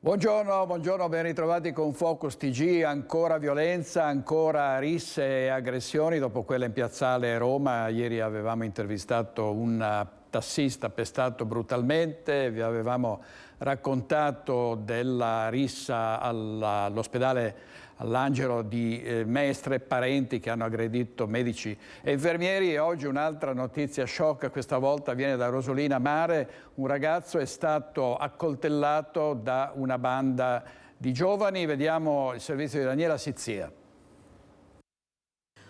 Buongiorno, ben ritrovati con Focus TG. Ancora violenza, ancora risse e aggressioni dopo quella in piazzale Roma. Ieri avevamo intervistato un tassista pestato brutalmente, vi avevamo raccontato della rissa all'ospedale all'Angelo di Mestre e parenti che hanno aggredito medici e infermieri. E oggi un'altra notizia shock, questa volta viene da Rosolina Mare. Un ragazzo è stato accoltellato da una banda di giovani. Vediamo il servizio di Daniela Sizzia.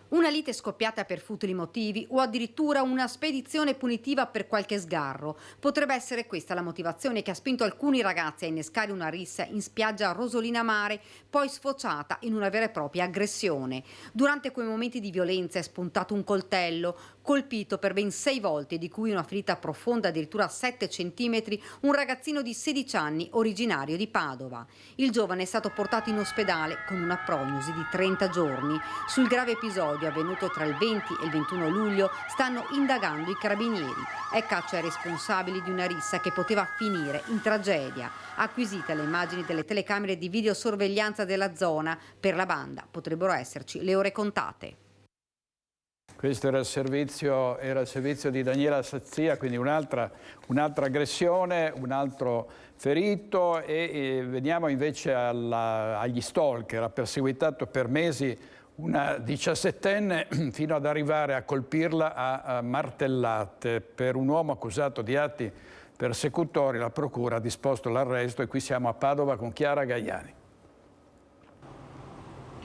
Una lite scoppiata per futili motivi o addirittura una spedizione punitiva per qualche sgarro. Potrebbe essere questa la motivazione che ha spinto alcuni ragazzi a innescare una rissa in spiaggia a Rosolina Mare, poi sfociata in una vera e propria aggressione. Durante quei momenti di violenza è spuntato un coltello, colpito per ben 6 volte, di cui una ferita profonda addirittura 7 centimetri, un ragazzino di 16 anni originario di Padova. Il giovane è stato portato in ospedale con una prognosi di 30 giorni. Sul grave episodio avvenuto tra il 20 e il 21 luglio stanno indagando i carabinieri. È caccia ai responsabili di una rissa che poteva finire in tragedia. Acquisite le immagini delle telecamere di videosorveglianza della zona, per la banda potrebbero esserci le ore contate. Questo era il servizio di Daniela Sizzia, quindi un'altra aggressione, un altro ferito. E veniamo invece agli stalker. Ha perseguitato per mesi una 17enne fino ad arrivare a colpirla a martellate. Per un uomo accusato di atti persecutori la procura ha disposto l'arresto e qui siamo a Padova con Chiara Gaiani.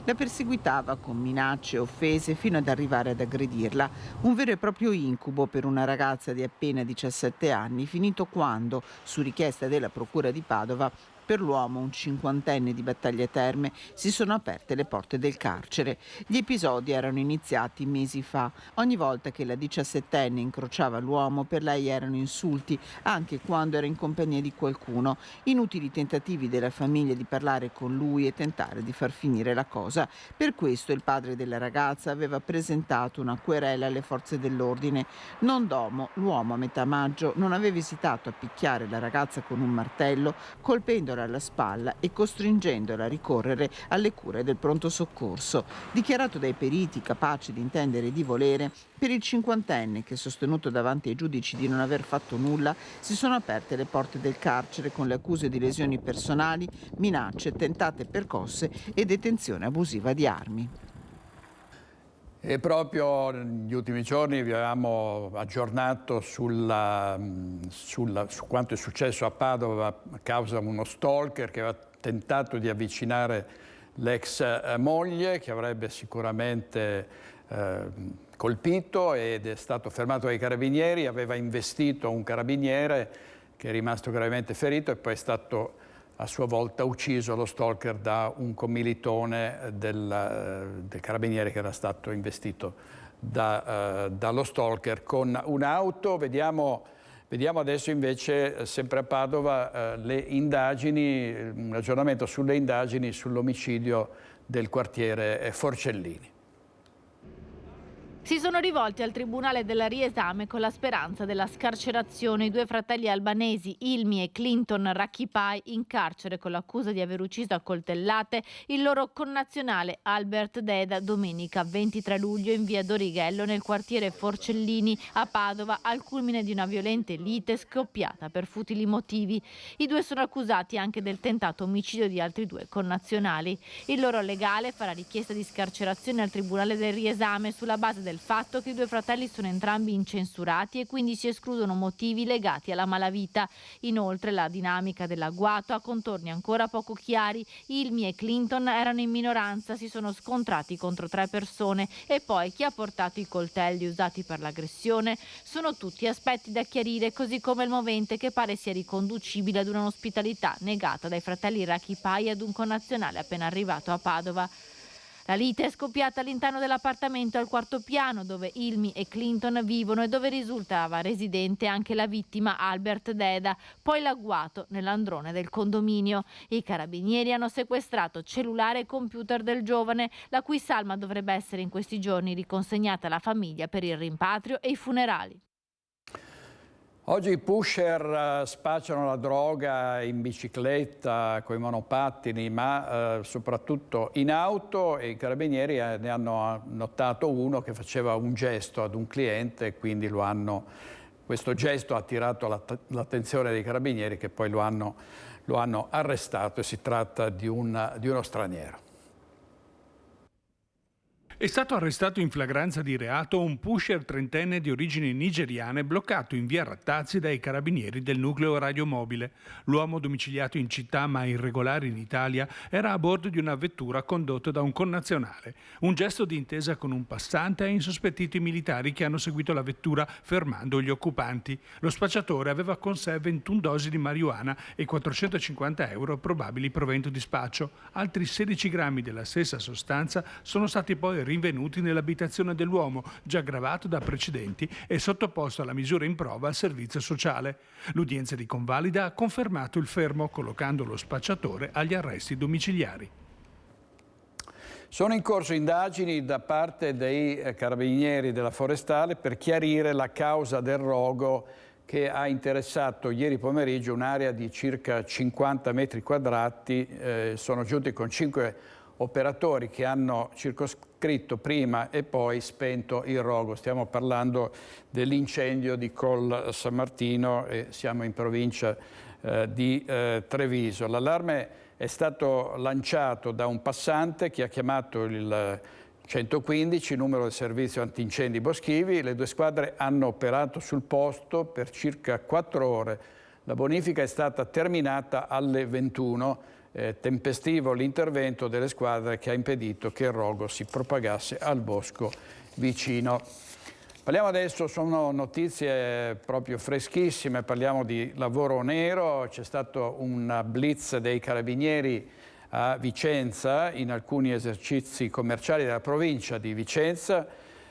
La perseguitava con minacce e offese fino ad arrivare ad aggredirla. Un vero e proprio incubo per una ragazza di appena 17 anni, finito quando, su richiesta della procura di Padova, per l'uomo, un 50enne di Battaglia Terme, si sono aperte le porte del carcere. Gli episodi erano iniziati mesi fa. Ogni volta che la 17enne incrociava l'uomo, per lei erano insulti, anche quando era in compagnia di qualcuno. Inutili tentativi della famiglia di parlare con lui e tentare di far finire la cosa. Per questo il padre della ragazza aveva presentato una querela alle forze dell'ordine. Non domo, l'uomo a metà maggio non aveva esitato a picchiare la ragazza con un martello, colpendola alla spalla e costringendola a ricorrere alle cure del pronto soccorso. Dichiarato dai periti capaci di intendere e di volere, per il 50enne, che ha sostenuto davanti ai giudici di non aver fatto nulla, si sono aperte le porte del carcere con le accuse di lesioni personali, minacce, tentate percosse e detenzione abusiva di armi. E proprio negli ultimi giorni vi avevamo aggiornato su quanto è successo a Padova a causa di uno stalker che aveva tentato di avvicinare l'ex moglie, che avrebbe sicuramente colpito, ed è stato fermato dai carabinieri. Aveva investito un carabiniere che è rimasto gravemente ferito e poi è stato a sua volta ucciso lo stalker da un commilitone del carabiniere che era stato investito dallo stalker con un'auto. Vediamo adesso invece, sempre a Padova, le indagini, un aggiornamento sulle indagini sull'omicidio del quartiere Forcellini. Si sono rivolti al Tribunale della Riesame con la speranza della scarcerazione. I 2 fratelli albanesi, Ilmi e Clinton Rakipai, in carcere con l'accusa di aver ucciso a coltellate il loro connazionale Albert Deda domenica 23 luglio in via Dorighello nel quartiere Forcellini a Padova, al culmine di una violenta lite scoppiata per futili motivi. I 2 sono accusati anche del tentato omicidio di altri 2 connazionali. Il loro legale farà richiesta di scarcerazione al Tribunale del Riesame sulla base del fatto che i 2 fratelli sono entrambi incensurati e quindi si escludono motivi legati alla malavita. Inoltre la dinamica dell'agguato ha contorni ancora poco chiari. Ilmi e Clinton erano in minoranza, si sono scontrati contro 3 persone e poi chi ha portato i coltelli usati per l'aggressione. Sono tutti aspetti da chiarire, così come il movente che pare sia riconducibile ad un'ospitalità negata dai fratelli Rakipai ad un connazionale appena arrivato a Padova. La lite è scoppiata all'interno dell'appartamento al 4º piano dove Ilmi e Clinton vivono e dove risultava residente anche la vittima Albert Deda, poi l'agguato nell'androne del condominio. I carabinieri hanno sequestrato cellulare e computer del giovane, la cui salma dovrebbe essere in questi giorni riconsegnata alla famiglia per il rimpatrio e i funerali. Oggi i pusher spacciano la droga in bicicletta, con i monopattini, ma soprattutto in auto, e i carabinieri ne hanno notato uno che faceva un gesto ad un cliente e quindi questo gesto ha attirato l'attenzione dei carabinieri, che poi lo hanno arrestato, e si tratta di uno straniero. È stato arrestato in flagranza di reato un pusher trentenne di origini nigeriane bloccato in via Rattazzi dai carabinieri del nucleo radiomobile. L'uomo, domiciliato in città ma irregolare in Italia, era a bordo di una vettura condotta da un connazionale. Un gesto di intesa con un passante ha insospettito i militari che hanno seguito la vettura fermando gli occupanti. Lo spacciatore aveva con sé 21 dosi di marijuana e 450 euro probabili provento di spaccio. Altri 16 grammi della stessa sostanza sono stati poi rinvenuti nell'abitazione dell'uomo, già gravato da precedenti e sottoposto alla misura in prova al servizio sociale. L'udienza di convalida ha confermato il fermo, collocando lo spacciatore agli arresti domiciliari. Sono in corso indagini da parte dei carabinieri della Forestale per chiarire la causa del rogo che ha interessato ieri pomeriggio un'area di circa 50 metri quadrati. Sono giunti con 5 operatori che hanno circoscritto prima e poi spento il rogo. Stiamo parlando dell'incendio di Col San Martino e siamo in provincia di Treviso. L'allarme è stato lanciato da un passante che ha chiamato il 115, numero del servizio antincendi boschivi. Le 2 squadre hanno operato sul posto per circa 4 ore. La bonifica è stata terminata alle 21. Tempestivo l'intervento delle squadre che ha impedito che il rogo si propagasse al bosco vicino. Parliamo adesso, sono notizie proprio freschissime, parliamo di lavoro nero. C'è stato un blitz dei carabinieri a Vicenza in alcuni esercizi commerciali della provincia di Vicenza.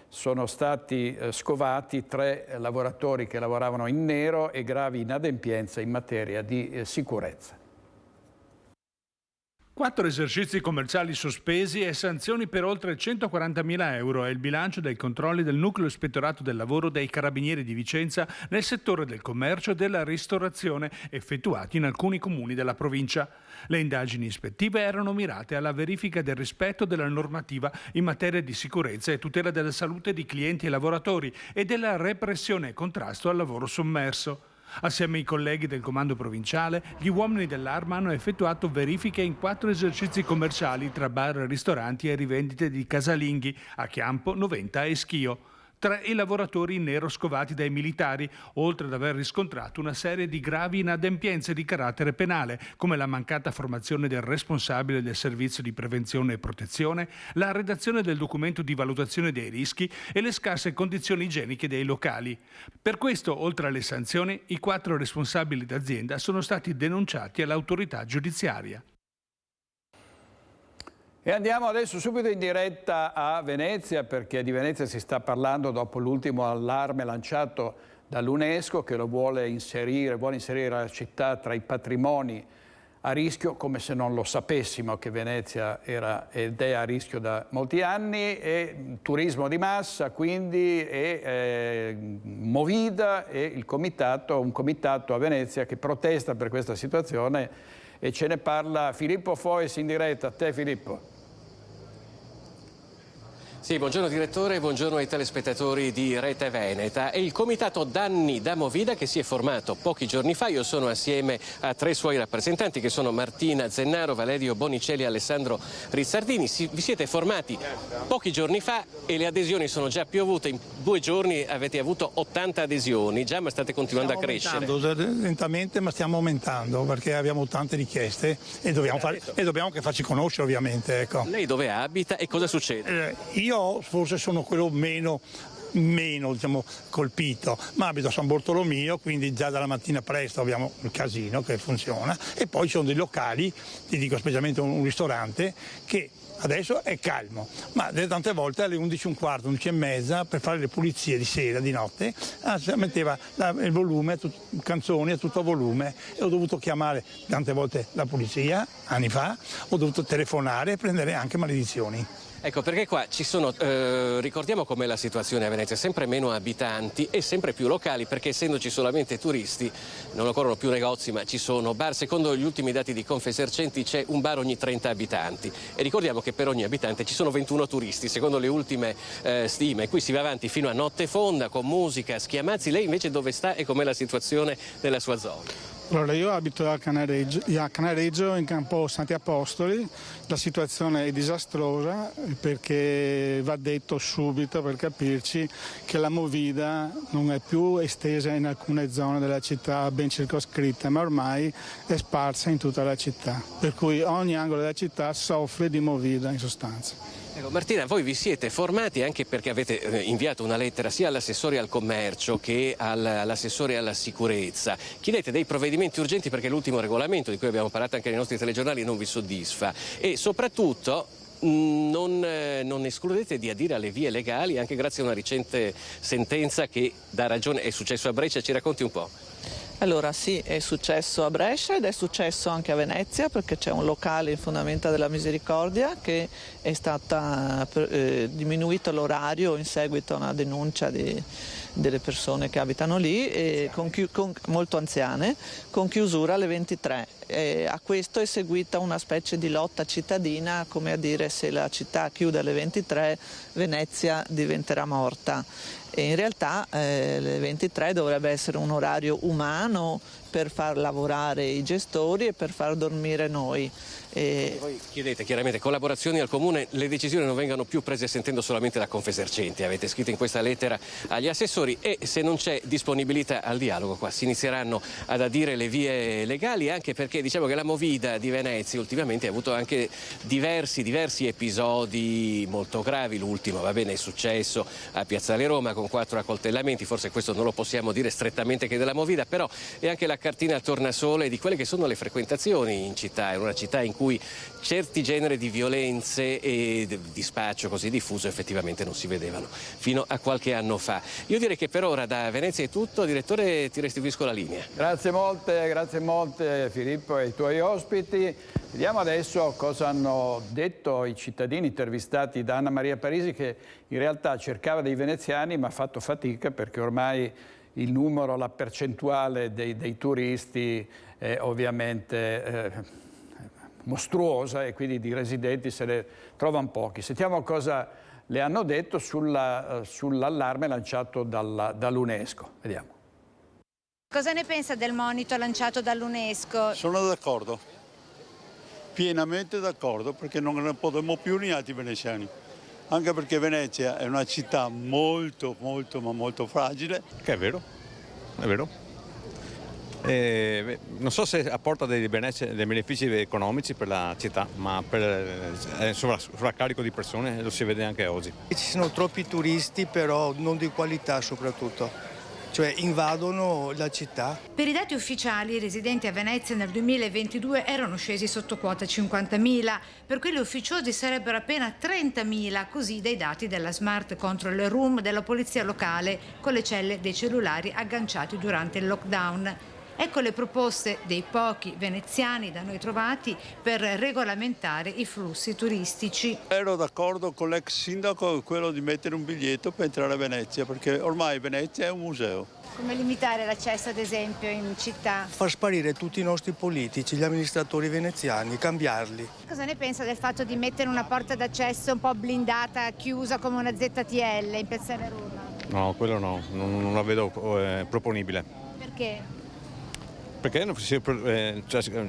Sono stati scovati 3 lavoratori che lavoravano in nero e gravi inadempienze in materia di sicurezza. 4 esercizi commerciali sospesi e sanzioni per oltre 140.000 euro è il bilancio dei controlli del Nucleo Ispettorato del Lavoro dei Carabinieri di Vicenza nel settore del commercio e della ristorazione effettuati in alcuni comuni della provincia. Le indagini ispettive erano mirate alla verifica del rispetto della normativa in materia di sicurezza e tutela della salute di clienti e lavoratori e della repressione e contrasto al lavoro sommerso. Assieme ai colleghi del comando provinciale, gli uomini dell'Arma hanno effettuato verifiche in 4 esercizi commerciali tra bar, ristoranti e rivendite di casalinghi a Chiampo, Noventa e Schio. 3 i lavoratori in nero scovati dai militari, oltre ad aver riscontrato una serie di gravi inadempienze di carattere penale, come la mancata formazione del responsabile del servizio di prevenzione e protezione, la redazione del documento di valutazione dei rischi e le scarse condizioni igieniche dei locali. Per questo, oltre alle sanzioni, i 4 responsabili d'azienda sono stati denunciati all'autorità giudiziaria. E andiamo adesso subito in diretta a Venezia, perché di Venezia si sta parlando dopo l'ultimo allarme lanciato dall'UNESCO, che lo vuole inserire la città tra i patrimoni a rischio, come se non lo sapessimo che Venezia era ed è a rischio da molti anni. E turismo di massa, quindi, e Movida e un comitato a Venezia che protesta per questa situazione, e ce ne parla Filippo Fois in diretta. A te, Filippo. Sì, buongiorno direttore, buongiorno ai telespettatori di Rete Veneta. È il comitato danni da Movida che si è formato pochi giorni fa. Io sono assieme a 3 suoi rappresentanti che sono Martina Zennaro, Valerio Bonicelli e Alessandro Rizzardini. Vi siete formati pochi giorni fa e le adesioni sono già piovute. In 2 giorni avete avuto 80 adesioni già, ma state continuando a crescere. Lentamente, ma stiamo aumentando perché abbiamo tante richieste e dobbiamo anche farci conoscere, ovviamente. Ecco. Lei dove abita e cosa succede? Io forse sono quello meno diciamo, colpito, ma abito a San Bartolomeo, quindi già dalla mattina presto abbiamo il casino che funziona, e poi ci sono dei locali, ti dico specialmente un ristorante che adesso è calmo, ma tante volte alle 11:15, 11:30 per fare le pulizie di sera, di notte, metteva il volume, canzoni a tutto volume, e ho dovuto chiamare tante volte la polizia, anni fa, ho dovuto telefonare e prendere anche maledizioni. Ecco, perché qua ci sono, ricordiamo com'è la situazione a Venezia, sempre meno abitanti e sempre più locali, perché essendoci solamente turisti non occorrono più negozi, ma ci sono bar. Secondo gli ultimi dati di Confesercenti c'è un bar ogni 30 abitanti e ricordiamo che per ogni abitante ci sono 21 turisti, secondo le ultime stime. Qui si va avanti fino a notte fonda con musica, schiamazzi. Lei invece dove sta e com'è la situazione nella sua zona? Allora, io abito a Canareggio in campo Santi Apostoli. La situazione è disastrosa perché va detto subito, per capirci, che la movida non è più estesa in alcune zone della città ben circoscritte, ma ormai è sparsa in tutta la città, per cui ogni angolo della città soffre di movida in sostanza. Ecco, Martina, voi vi siete formati anche perché avete inviato una lettera sia all'assessore al commercio che all'assessore alla sicurezza. Chiedete dei provvedimenti urgenti perché l'ultimo regolamento di cui abbiamo parlato anche nei nostri telegiornali non vi soddisfa e soprattutto non escludete di adire alle vie legali anche grazie a una recente sentenza che dà ragione. È successo a Brescia, ci racconti un po'? Allora sì, è successo a Brescia ed è successo anche a Venezia perché c'è un locale in Fondamenta della Misericordia che è stata diminuito l'orario in seguito a una denuncia delle persone che abitano lì, molto anziane, con chiusura alle 23. A questo è seguita una specie di lotta cittadina, come a dire se la città chiude alle 23 Venezia diventerà morta. E in realtà le 23 dovrebbe essere un orario umano per far lavorare i gestori e per far dormire noi. Voi chiedete chiaramente collaborazioni al Comune, le decisioni non vengano più prese sentendo solamente la Confesercenti, avete scritto in questa lettera agli assessori e se non c'è disponibilità al dialogo qua si inizieranno ad adire le vie legali, anche perché diciamo che la movida di Venezia ultimamente ha avuto anche diversi episodi molto gravi. L'ultimo va bene è successo a Piazzale Roma con 4 accoltellamenti, forse questo non lo possiamo dire strettamente che della movida, però è anche la cartina al tornasole di quelle che sono le frequentazioni in città, è una città in cui certi generi di violenze e di spaccio così diffuso effettivamente non si vedevano fino a qualche anno fa. Io direi che per ora da Venezia è tutto, direttore, ti restituisco la linea. Grazie molte Filippo e ai tuoi ospiti. Vediamo adesso cosa hanno detto i cittadini intervistati da Anna Maria Parisi, che in realtà cercava dei veneziani ma ha fatto fatica perché ormai il numero, la percentuale dei turisti è ovviamente mostruosa e quindi di residenti se ne trovano pochi. Sentiamo cosa le hanno detto sull'allarme lanciato dall'UNESCO. Vediamo. Cosa ne pensa del monito lanciato dall'UNESCO? Sono d'accordo, pienamente d'accordo, perché non ne potremo più neanche i veneziani. Anche perché Venezia è una città molto fragile. Che è vero, è vero. Non so se apporta dei benefici economici per la città, ma per il sovraccarico di persone lo si vede anche oggi. Ci sono troppi turisti, però non di qualità soprattutto. Cioè invadono la città. Per i dati ufficiali, i residenti a Venezia nel 2022 erano scesi sotto quota 50.000, per quelli ufficiosi sarebbero appena 30.000, così dai dati della Smart Control Room della polizia locale, con le celle dei cellulari agganciati durante il lockdown. Ecco le proposte dei pochi veneziani da noi trovati per regolamentare i flussi turistici. Ero d'accordo con l'ex sindaco quello di mettere un biglietto per entrare a Venezia, perché ormai Venezia è un museo. Come limitare l'accesso ad esempio in città? Far sparire tutti i nostri politici, gli amministratori veneziani, cambiarli. Cosa ne pensa del fatto di mettere una porta d'accesso un po' blindata, chiusa come una ZTL in Piazzale Roma? No, quello no, non la vedo proponibile. Perché? Perché si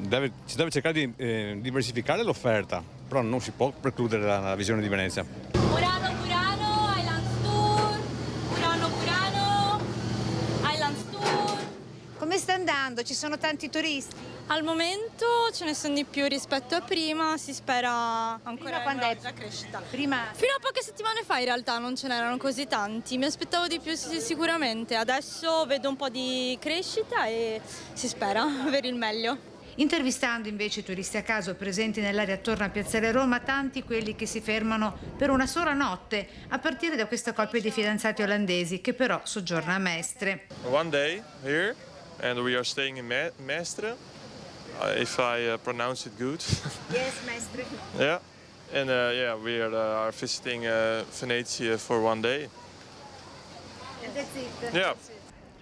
deve cercare di diversificare l'offerta, però non si può precludere la visione di Venezia. Murano, Island Tour, Murano, Island Tour. Come sta andando? Ci sono tanti turisti? Al momento ce ne sono di più rispetto a prima, si spera ancora una crescita. Fino a poche settimane fa in realtà non ce n'erano così tanti, mi aspettavo di più sicuramente, adesso vedo un po' di crescita e si spera per il meglio. Intervistando invece i turisti a caso presenti nell'area attorno a Piazzale Roma, tanti quelli che si fermano per una sola notte, a partire da questa coppia di fidanzati olandesi che però soggiorna a Mestre. One day here and we are staying in Mestre. If I pronounce it good. Yes, Mestre. Yeah. And yeah, we are visiting Venezia for one day. And that's it. Yeah.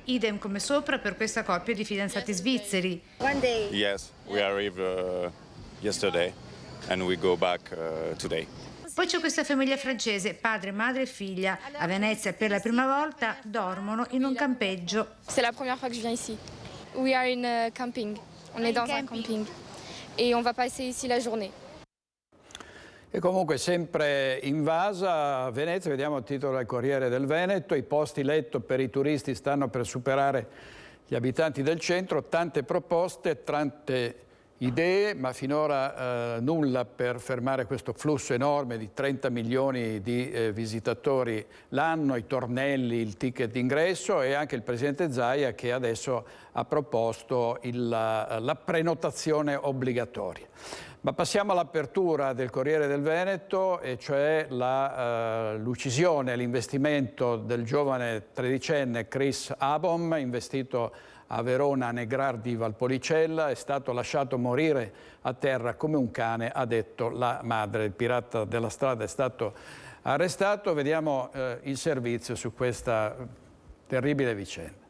Idem come sopra per questa coppia di fidanzati svizzeri. One day. Yes, we arrived yesterday and we go back today. Poi c'è questa famiglia francese, padre, madre e figlia. A Venezia per la prima volta dormono in un campeggio. C'est la première fois que je viens ici. We are in camping. On est dans un camping. Et on va passer ici la journée. E comunque sempre invasa a Venezia, vediamo il titolo del Corriere del Veneto, i posti letto per i turisti stanno per superare gli abitanti del centro, tante proposte, tante idee, ma finora nulla per fermare questo flusso enorme di 30 milioni di visitatori l'anno, i tornelli, il ticket d'ingresso e anche il presidente Zaia che adesso ha proposto la prenotazione obbligatoria. Ma passiamo all'apertura del Corriere del Veneto, e cioè l'uccisione, l'investimento del giovane tredicenne Chris Abom, investito a Verona a Negrar di Valpolicella, è stato lasciato morire a terra come un cane, ha detto la madre. Il pirata della strada è stato arrestato. Vediamo il servizio su questa terribile vicenda.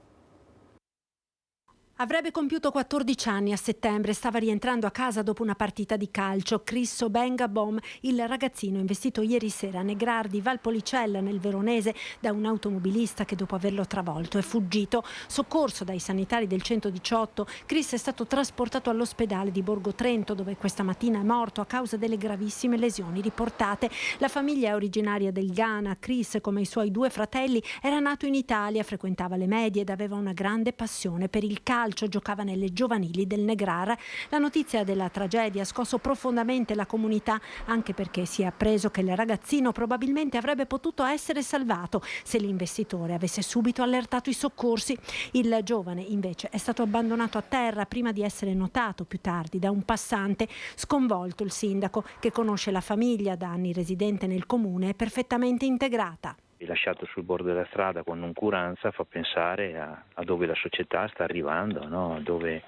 Avrebbe compiuto 14 anni a settembre, stava rientrando a casa dopo una partita di calcio. Chris Obenga Bom, il ragazzino investito ieri sera a Negrar di Valpolicella nel Veronese da un automobilista che dopo averlo travolto è fuggito. Soccorso dai sanitari del 118, Chris è stato trasportato all'ospedale di Borgo Trento dove questa mattina è morto a causa delle gravissime lesioni riportate. La famiglia è originaria del Ghana. Chris, come i suoi due fratelli, era nato in Italia, frequentava le medie ed aveva una grande passione per il calcio. Giocava nelle giovanili del Negrar. La notizia della tragedia ha scosso profondamente la comunità, anche perché si è appreso che il ragazzino probabilmente avrebbe potuto essere salvato se l'investitore avesse subito allertato i soccorsi. Il giovane invece è stato abbandonato a terra prima di essere notato più tardi da un passante. Sconvolto il sindaco, che conosce la famiglia, da anni residente nel comune, è perfettamente integrata. Lasciato sul bordo della strada con noncuranza fa pensare a dove la società sta arrivando, no? Dove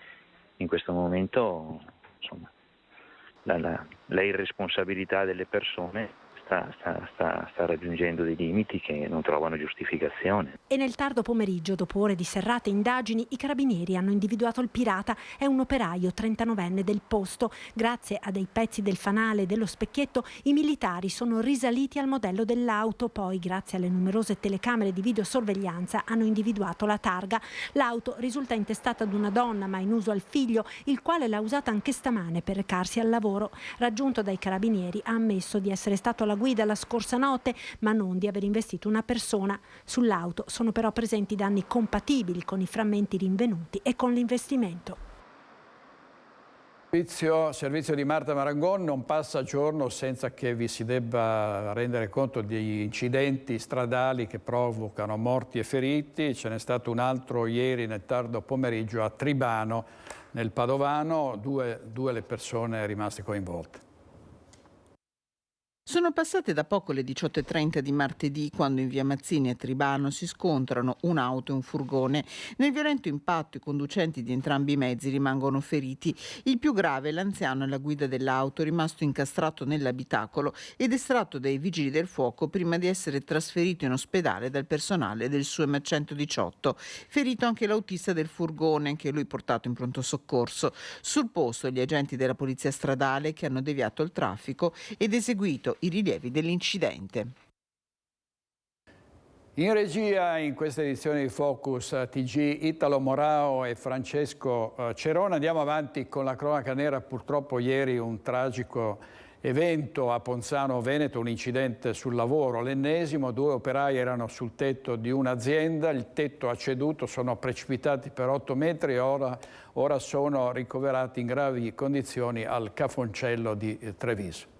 in questo momento insomma, la irresponsabilità delle persone sta raggiungendo dei limiti che non trovano giustificazione. E nel tardo pomeriggio, dopo ore di serrate indagini, i carabinieri hanno individuato il pirata. È un operaio 39enne del posto. Grazie a dei pezzi del fanale e dello specchietto, i militari sono risaliti al modello dell'auto. Poi, grazie alle numerose telecamere di videosorveglianza, hanno individuato la targa. L'auto risulta intestata ad una donna, ma in uso al figlio, il quale l'ha usata anche stamane per recarsi al lavoro. Raggiunto dai carabinieri, ha ammesso di essere stato alla guida la scorsa notte, ma non di aver investito una persona. Sull'auto sono però presenti danni compatibili con i frammenti rinvenuti e con l'investimento. Servizio di Marta Marangon, non passa giorno senza che vi si debba rendere conto di incidenti stradali che provocano morti e feriti. Ce n'è stato un altro ieri nel tardo pomeriggio a Tribano, nel Padovano, due le persone rimaste coinvolte. Sono passate da poco le 18:30 di martedì, quando in via Mazzini a Tribano si scontrano un'auto e un furgone. Nel violento impatto i conducenti di entrambi i mezzi rimangono feriti. Il più grave è l'anziano alla guida dell'auto, rimasto incastrato nell'abitacolo ed estratto dai vigili del fuoco prima di essere trasferito in ospedale dal personale del SUEM 118. Ferito anche l'autista del furgone, anche lui portato in pronto soccorso. Sul posto gli agenti della polizia stradale che hanno deviato il traffico ed eseguito i rilievi dell'incidente. In regia in questa edizione di Focus TG Italo Morao e Francesco Cerona. Andiamo avanti con la cronaca nera. Purtroppo ieri un tragico evento a Ponzano Veneto, un incidente sul lavoro, l'ennesimo. 2 operai erano sul tetto di un'azienda, il tetto ha ceduto, sono precipitati per 8 metri e ora sono ricoverati in gravi condizioni al Cafoncello di Treviso.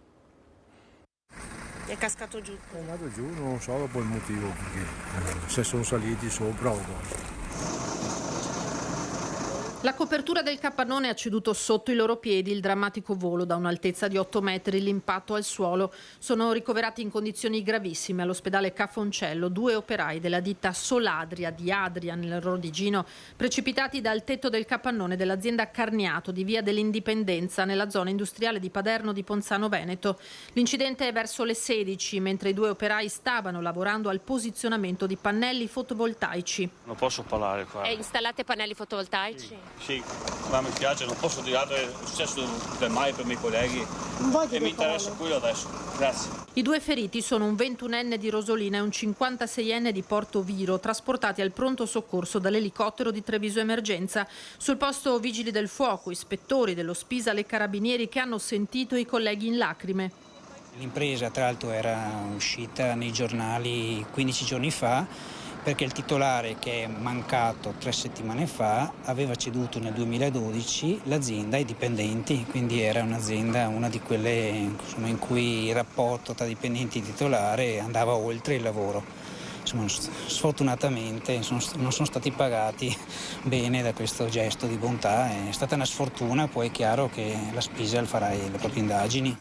È cascato giù. È andato giù, non so dopo il motivo, perché se sono saliti sopra o cosa. La copertura del capannone ha ceduto sotto i loro piedi, il drammatico volo da un'altezza di 8 metri, l'impatto al suolo. Sono ricoverati in condizioni gravissime all'ospedale Cafoncello 2 operai della ditta Soladria di Adria nel Rodigino, precipitati dal tetto del capannone dell'azienda Carniato di Via dell'Indipendenza nella zona industriale di Paderno di Ponzano Veneto. L'incidente è verso le 16, mentre i 2 operai stavano lavorando al posizionamento di pannelli fotovoltaici. Non posso parlare qua. E installate pannelli fotovoltaici? Sì, ma mi piace, non posso dire altro, è successo del mai per i miei colleghi e mi interessa quello adesso. Grazie. I 2 feriti sono un 21enne di Rosolina e un 56enne di Porto Viro, trasportati al pronto soccorso dall'elicottero di Treviso Emergenza. Sul posto vigili del fuoco, ispettori dello Spisal e carabinieri che hanno sentito i colleghi in lacrime. L'impresa tra l'altro era uscita nei giornali 15 giorni fa, perché il titolare, che è mancato 3 settimane fa, aveva ceduto nel 2012 l'azienda ai dipendenti, quindi era un'azienda, una di quelle in cui il rapporto tra dipendenti e titolare andava oltre il lavoro. Insomma, sfortunatamente non sono stati pagati bene da questo gesto di bontà, è stata una sfortuna, poi è chiaro che la Spisal farà le proprie indagini.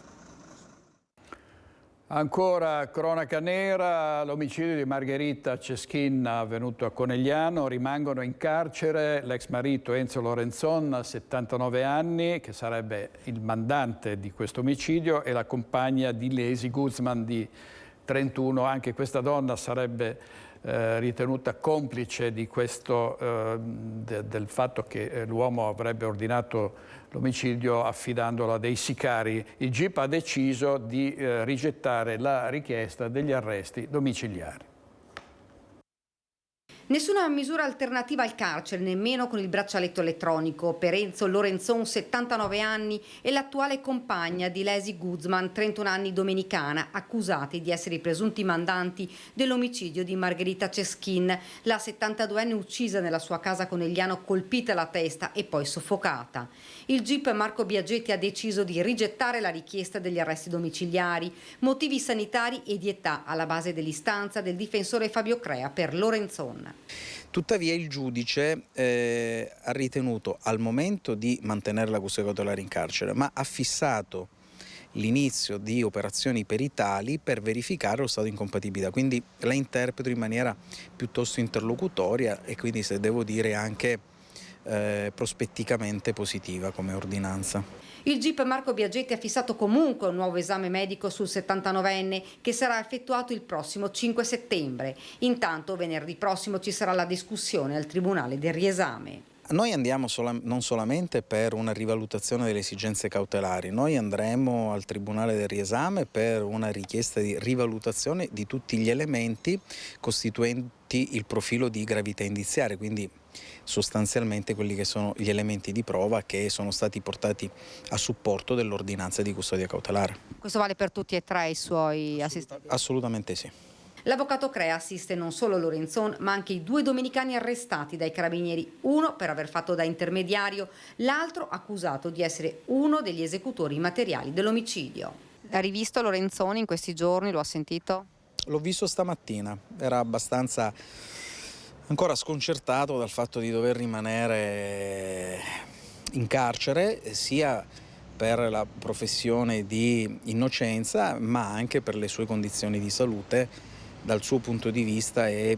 Ancora cronaca nera, l'omicidio di Margherita Ceschin avvenuto a Conegliano, rimangono in carcere l'ex marito Enzo Lorenzon, 79 anni, che sarebbe il mandante di questo omicidio, e la compagna di Lesi Guzman di 31, anche questa donna sarebbe ritenuta complice di questo, del fatto che l'uomo avrebbe ordinato l'omicidio affidandolo a dei sicari. Il GIP ha deciso di rigettare la richiesta degli arresti domiciliari. Nessuna misura alternativa al carcere, nemmeno con il braccialetto elettronico, per Enzo Lorenzon, 79 anni, e l'attuale compagna di Lesi Guzman, 31 anni, domenicana, accusati di essere i presunti mandanti dell'omicidio di Margherita Ceschin, la 72enne uccisa nella sua casa a Conegliano, colpita alla testa e poi soffocata. Il GIP Marco Biagetti ha deciso di rigettare la richiesta degli arresti domiciliari, motivi sanitari e di età alla base dell'istanza del difensore Fabio Crea per Lorenzon. Tuttavia il giudice ha ritenuto al momento di mantenere la custodia cautelare in carcere, ma ha fissato l'inizio di operazioni peritali per verificare lo stato di incompatibilità, quindi la interpreto in maniera piuttosto interlocutoria e quindi, se devo dire, anche prospetticamente positiva come ordinanza. Il GIP Marco Biagetti ha fissato comunque un nuovo esame medico sul 79enne che sarà effettuato il prossimo 5 settembre. Intanto venerdì prossimo ci sarà la discussione al Tribunale del riesame. Noi andiamo non solamente per una rivalutazione delle esigenze cautelari, noi andremo al Tribunale del riesame per una richiesta di rivalutazione di tutti gli elementi costituenti il profilo di gravità indiziaria, quindi sostanzialmente quelli che sono gli elementi di prova che sono stati portati a supporto dell'ordinanza di custodia cautelare. Questo vale per tutti e tre i suoi assistenti? Assolutamente sì. L'avvocato Crea assiste non solo Lorenzon ma anche i 2 domenicani arrestati dai carabinieri, uno per aver fatto da intermediario, l'altro accusato di essere uno degli esecutori materiali dell'omicidio. Ha rivisto Lorenzon in questi giorni? Lo ha sentito? L'ho visto stamattina, era abbastanza ancora sconcertato dal fatto di dover rimanere in carcere, sia per la professione di innocenza ma anche per le sue condizioni di salute. Dal suo punto di vista è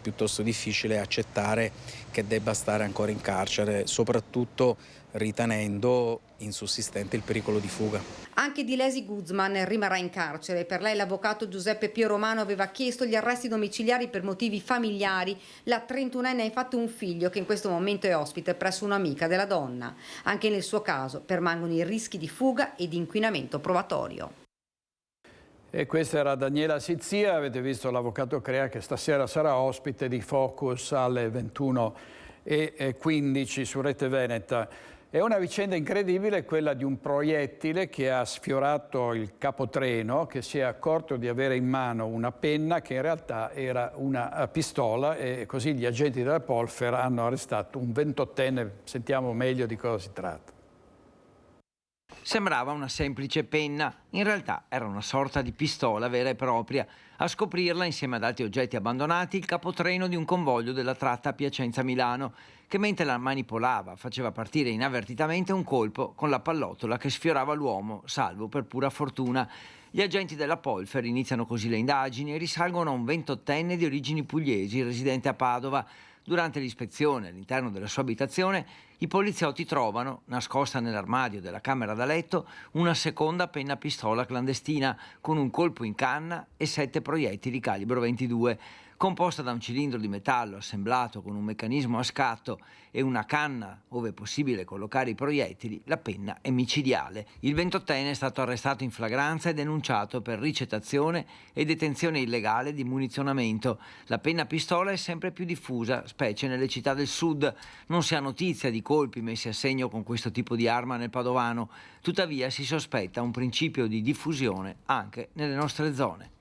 piuttosto difficile accettare che debba stare ancora in carcere, soprattutto ritenendo insussistente il pericolo di fuga. Anche di Lesi Guzman rimarrà in carcere. Per lei l'avvocato Giuseppe Pio Romano aveva chiesto gli arresti domiciliari per motivi familiari. La 31enne ha infatti un figlio che in questo momento è ospite presso un'amica della donna. Anche nel suo caso permangono i rischi di fuga e di inquinamento provatorio. E questa era Daniela Sizzia, avete visto l'avvocato Crea che stasera sarà ospite di Focus alle 21:15 su Rete Veneta. È una vicenda incredibile quella di un proiettile che ha sfiorato il capotreno, che si è accorto di avere in mano una penna che in realtà era una pistola, e così gli agenti della Polfer hanno arrestato un 28enne. Sentiamo meglio di cosa si tratta. Sembrava una semplice penna, in realtà era una sorta di pistola vera e propria. A scoprirla, insieme ad altri oggetti abbandonati, il capotreno di un convoglio della tratta Piacenza-Milano, che mentre la manipolava faceva partire inavvertitamente un colpo con la pallottola che sfiorava l'uomo, salvo per pura fortuna. Gli agenti della Polfer iniziano così le indagini e risalgono a un 28enne di origini pugliesi residente a Padova. Durante l'ispezione all'interno della sua abitazione, i poliziotti trovano, nascosta nell'armadio della camera da letto, una seconda penna pistola clandestina con un colpo in canna e 7 proiettili calibro 22. Composta da un cilindro di metallo assemblato con un meccanismo a scatto e una canna ove è possibile collocare i proiettili, la penna è micidiale. Il 28enne è stato arrestato in flagranza e denunciato per ricettazione e detenzione illegale di munizionamento. La penna pistola è sempre più diffusa, specie nelle città del sud. Non si ha notizia di colpi messi a segno con questo tipo di arma nel padovano, tuttavia si sospetta un principio di diffusione anche nelle nostre zone.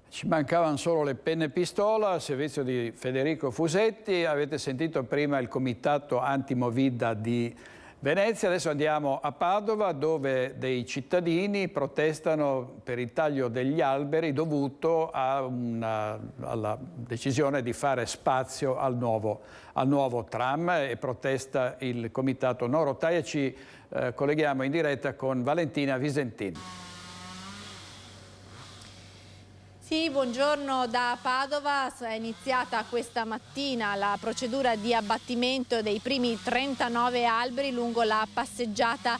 Ci mancavano solo le penne pistola al servizio di Federico Fusetti. Avete sentito prima il comitato anti-Movida di Venezia. Adesso andiamo a Padova, dove dei cittadini protestano per il taglio degli alberi dovuto alla decisione di fare spazio al nuovo tram, e protesta il comitato No Rotaia. Ci colleghiamo in diretta con Valentina Visentini. Sì, buongiorno da Padova. È iniziata questa mattina la procedura di abbattimento dei primi 39 alberi lungo la passeggiata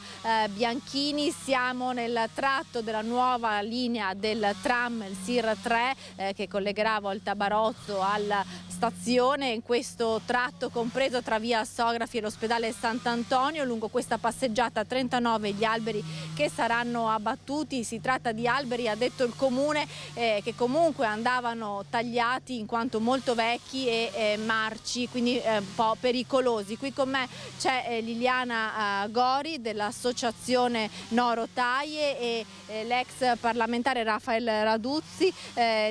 Bianchini. Siamo nel tratto della nuova linea del tram, il SIR 3, che collegherà Volta Barozzo alla stazione. In questo tratto, compreso tra via Assografi e l'ospedale Sant'Antonio, lungo questa passeggiata 39 gli alberi che saranno abbattuti. Si tratta di alberi, ha detto il comune, che comunque andavano tagliati in quanto molto vecchi e marci, quindi un po' pericolosi. Qui con me c'è Liliana Gori dell'associazione No Rotaie e l'ex parlamentare Rafael Raduzzi.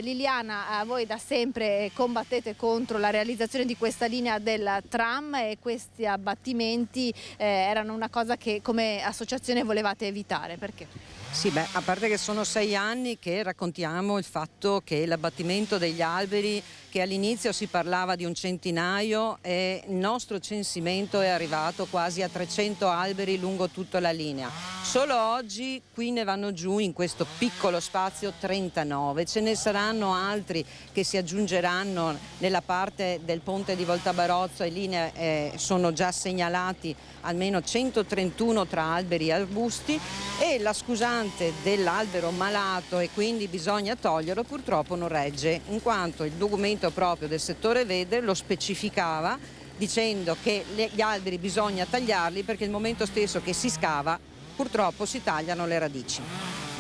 Liliana, voi da sempre combattete contro la realizzazione di questa linea del tram, e questi abbattimenti erano una cosa che come associazione volevate evitare. Perché? Sì, a parte che sono 6 anni che raccontiamo il fatto che l'abbattimento degli alberi, che all'inizio si parlava di un centinaio, e il nostro censimento è arrivato quasi a 300 alberi lungo tutta la linea. Solo oggi qui ne vanno giù in questo piccolo spazio 39, ce ne saranno altri che si aggiungeranno nella parte del ponte di Volta Barozzo, e lì sono già segnalati almeno 131 tra alberi e arbusti, e la scusante dell'albero malato e quindi bisogna toglierlo purtroppo non regge, in quanto il documento proprio del settore verde lo specificava dicendo che gli alberi bisogna tagliarli perché il momento stesso che si scava purtroppo si tagliano le radici.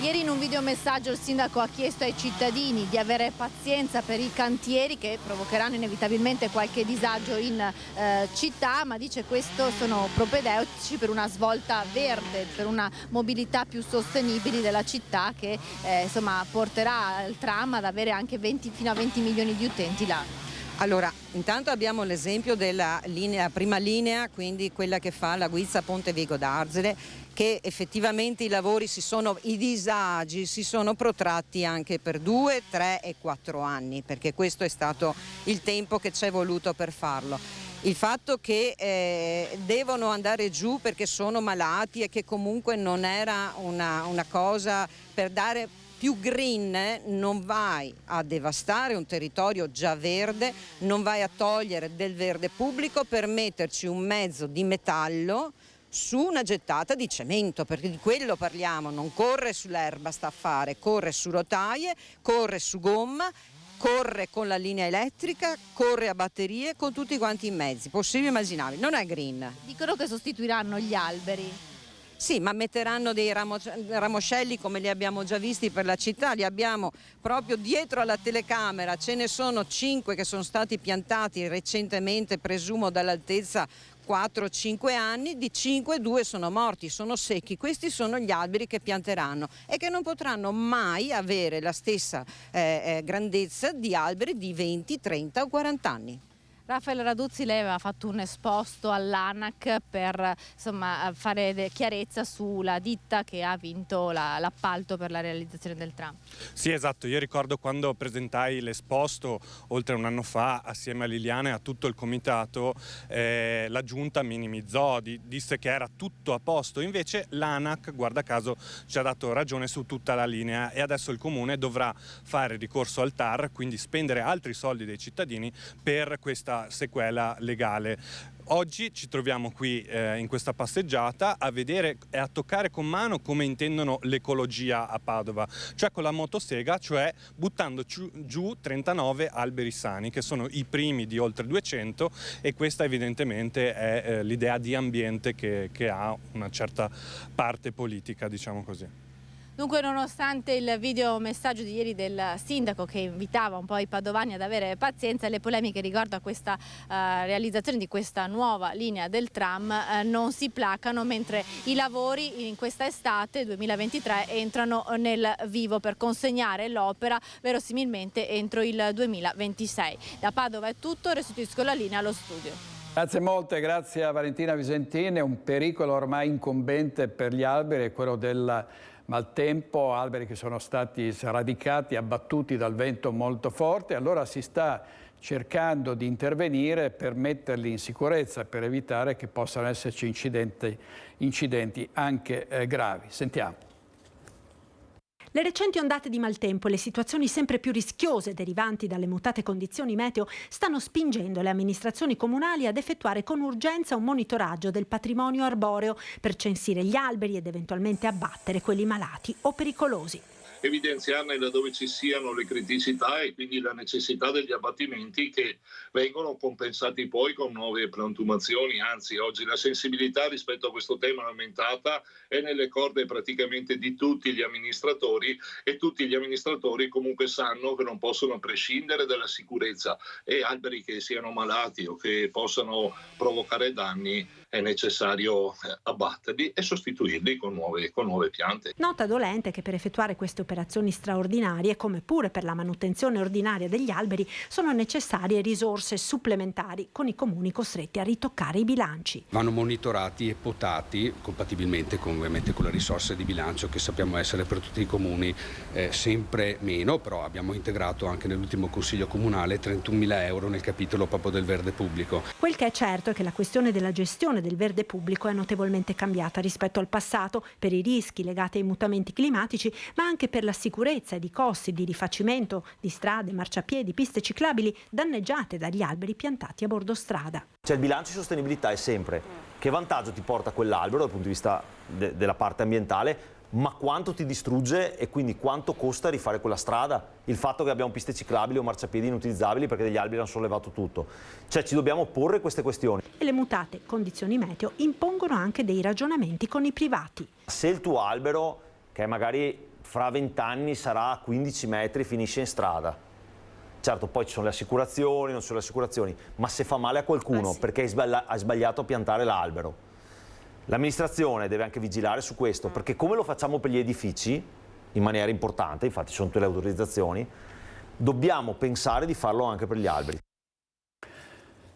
Ieri in un videomessaggio il sindaco ha chiesto ai cittadini di avere pazienza per i cantieri che provocheranno inevitabilmente qualche disagio in città, ma dice questo sono propedeutici per una svolta verde, per una mobilità più sostenibile della città che insomma porterà il tram ad avere anche fino a 20 milioni di utenti l'anno. Allora, intanto abbiamo l'esempio della prima linea, quindi quella che fa la Guizza Ponte Vigo d'Arzere, che effettivamente i disagi si sono protratti anche per 2, 3 e 4 anni, perché questo è stato il tempo che ci è voluto per farlo. Il fatto che devono andare giù perché sono malati e che comunque non era una cosa per dare più green, non vai a devastare un territorio già verde, non vai a togliere del verde pubblico per metterci un mezzo di metallo su una gettata di cemento, perché di quello parliamo, non corre sull'erba, sta a fare, corre su rotaie, corre su gomma, corre con la linea elettrica, corre a batterie, con tutti quanti i mezzi possibili e immaginabili. Non è green. Dicono che sostituiranno gli alberi. Sì, ma metteranno dei ramoscelli come li abbiamo già visti per la città, li abbiamo proprio dietro alla telecamera, ce ne sono 5 che sono stati piantati recentemente, presumo dall'altezza 4-5 anni, di 5 2 sono morti, sono secchi. Questi sono gli alberi che pianteranno e che non potranno mai avere la stessa grandezza di alberi di 20, 30 o 40 anni. Raffaele Raduzzi, lei aveva fatto un esposto all'ANAC per fare chiarezza sulla ditta che ha vinto l'appalto per la realizzazione del tram. Sì, esatto, io ricordo quando presentai l'esposto oltre un anno fa assieme a Liliana e a tutto il comitato, la giunta minimizzò, disse che era tutto a posto, invece l'ANAC, guarda caso, ci ha dato ragione su tutta la linea e adesso il comune dovrà fare ricorso al TAR, quindi spendere altri soldi dei cittadini per questa sequela legale. Oggi ci troviamo qui in questa passeggiata a vedere e a toccare con mano come intendono l'ecologia a Padova, cioè con la motosega, cioè buttando giù 39 alberi sani, che sono i primi di oltre 200, e questa evidentemente è l'idea di ambiente che ha una certa parte politica, diciamo così. Dunque, nonostante il video messaggio di ieri del sindaco che invitava un po' i padovani ad avere pazienza, le polemiche riguardo a questa realizzazione di questa nuova linea del tram non si placano, mentre i lavori in questa estate 2023 entrano nel vivo per consegnare l'opera verosimilmente entro il 2026. Da Padova è tutto, restituisco la linea allo studio. Grazie molte, grazie a Valentina Visentini. Un pericolo ormai incombente per gli alberi è quello del maltempo, alberi che sono stati sradicati, abbattuti dal vento molto forte. Allora si sta cercando di intervenire per metterli in sicurezza, per evitare che possano esserci incidenti anche gravi. Sentiamo. Le recenti ondate di maltempo e le situazioni sempre più rischiose derivanti dalle mutate condizioni meteo stanno spingendo le amministrazioni comunali ad effettuare con urgenza un monitoraggio del patrimonio arboreo per censire gli alberi ed eventualmente abbattere quelli malati o pericolosi. Evidenziarne laddove ci siano le criticità e quindi la necessità degli abbattimenti che vengono compensati poi con nuove piantumazioni. Anzi, oggi la sensibilità rispetto a questo tema è aumentata, è nelle corde praticamente di tutti gli amministratori, e tutti gli amministratori comunque sanno che non possono prescindere dalla sicurezza, e alberi che siano malati o che possano provocare danni è necessario abbatterli e sostituirli con nuove piante. Nota dolente che per effettuare queste operazioni straordinarie, come pure per la manutenzione ordinaria degli alberi, sono necessarie risorse supplementari, con i comuni costretti a ritoccare i bilanci. Vanno monitorati e potati compatibilmente ovviamente con le risorse di bilancio, che sappiamo essere per tutti i comuni sempre meno, però abbiamo integrato anche nell'ultimo Consiglio Comunale 31.000 euro nel capitolo proprio del verde pubblico. Quel che è certo è che la questione della gestione del verde pubblico è notevolmente cambiata rispetto al passato, per i rischi legati ai mutamenti climatici, ma anche per la sicurezza ed i costi di rifacimento di strade, marciapiedi, piste ciclabili danneggiate dagli alberi piantati a bordo strada. Cioè il bilancio di sostenibilità è sempre che vantaggio ti porta quell'albero dal punto di vista della parte ambientale, ma quanto ti distrugge e quindi quanto costa rifare quella strada. Il fatto che abbiamo piste ciclabili o marciapiedi inutilizzabili perché degli alberi hanno sollevato tutto. Cioè ci dobbiamo porre queste questioni. E le mutate condizioni meteo impongono anche dei ragionamenti con i privati. Se il tuo albero, che magari fra 20 anni sarà a 15 metri, finisce in strada, certo poi ci sono le assicurazioni, non ci sono le assicurazioni, ma se fa male a qualcuno perché hai sbagliato a piantare l'albero, l'amministrazione deve anche vigilare su questo, perché come lo facciamo per gli edifici, in maniera importante, infatti ci sono tutte le autorizzazioni, dobbiamo pensare di farlo anche per gli alberi.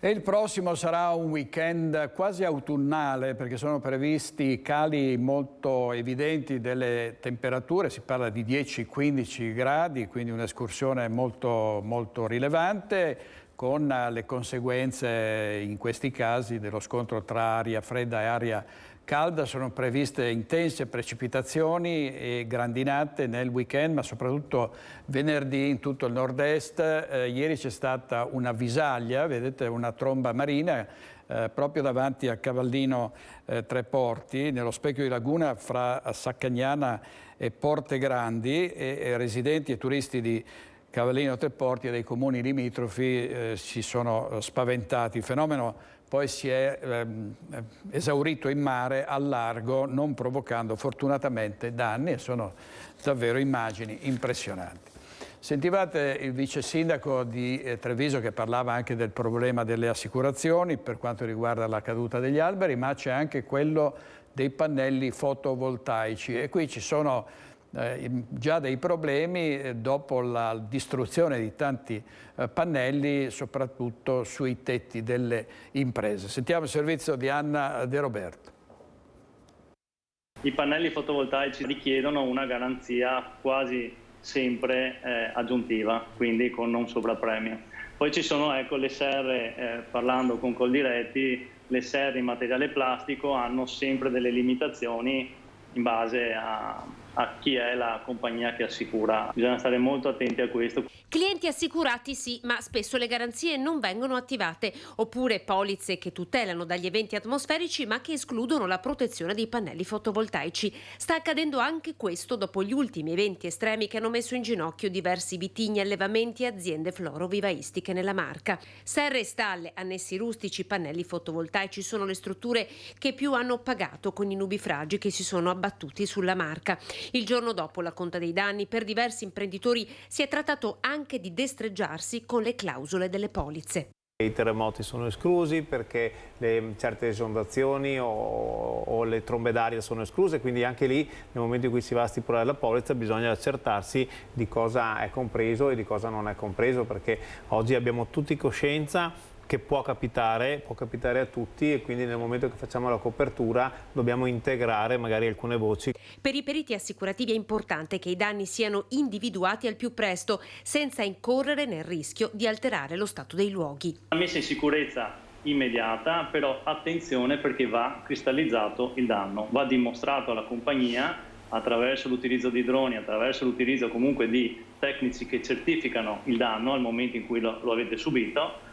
E il prossimo sarà un weekend quasi autunnale, perché sono previsti cali molto evidenti delle temperature, si parla di 10-15 gradi, quindi un'escursione molto, molto rilevante, con le conseguenze in questi casi dello scontro tra aria fredda e aria calda. Sono previste intense precipitazioni e grandinate nel weekend, ma soprattutto venerdì in tutto il nord-est. Ieri c'è stata una visaglia, vedete, una tromba marina proprio davanti a Cavallino Tre Porti, nello specchio di laguna fra Saccagnana e Porte Grandi, e residenti e turisti di Cavallino Tre Porti e dei comuni limitrofi si sono spaventati. Il fenomeno poi si è esaurito in mare al largo, non provocando fortunatamente danni, e sono davvero immagini impressionanti. Sentivate il vice sindaco di Treviso che parlava anche del problema delle assicurazioni per quanto riguarda la caduta degli alberi, ma c'è anche quello dei pannelli fotovoltaici, e qui ci sono già dei problemi dopo la distruzione di tanti pannelli, soprattutto sui tetti delle imprese. Sentiamo il servizio di Anna De Roberto. I pannelli fotovoltaici richiedono una garanzia quasi sempre aggiuntiva, quindi con un sovrappremio. Poi ci sono le serre, parlando con Coldiretti, le serre in materiale plastico hanno sempre delle limitazioni in base a chi è la compagnia che assicura. Bisogna stare molto attenti a questo. Clienti assicurati sì, ma spesso le garanzie non vengono attivate, oppure polizze che tutelano dagli eventi atmosferici ma che escludono la protezione dei pannelli fotovoltaici. Sta accadendo anche questo dopo gli ultimi eventi estremi che hanno messo in ginocchio diversi vitigni, allevamenti e aziende florovivaistiche nella Marca. Serre e stalle, annessi rustici, pannelli fotovoltaici sono le strutture che più hanno pagato con i nubifragi che si sono abbattuti sulla Marca. Il giorno dopo la conta dei danni, per diversi imprenditori si è trattato anche di destreggiarsi con le clausole delle polizze. I terremoti sono esclusi perché certe esondazioni o le trombe d'aria sono escluse, quindi anche lì nel momento in cui si va a stipulare la polizza bisogna accertarsi di cosa è compreso e di cosa non è compreso, perché oggi abbiamo tutti coscienza che può capitare a tutti, e quindi nel momento che facciamo la copertura dobbiamo integrare magari alcune voci. Per i periti assicurativi è importante che i danni siano individuati al più presto, senza incorrere nel rischio di alterare lo stato dei luoghi. La messa in sicurezza immediata, però attenzione perché va cristallizzato il danno, va dimostrato alla compagnia attraverso l'utilizzo di droni, attraverso l'utilizzo comunque di tecnici che certificano il danno al momento in cui lo avete subito,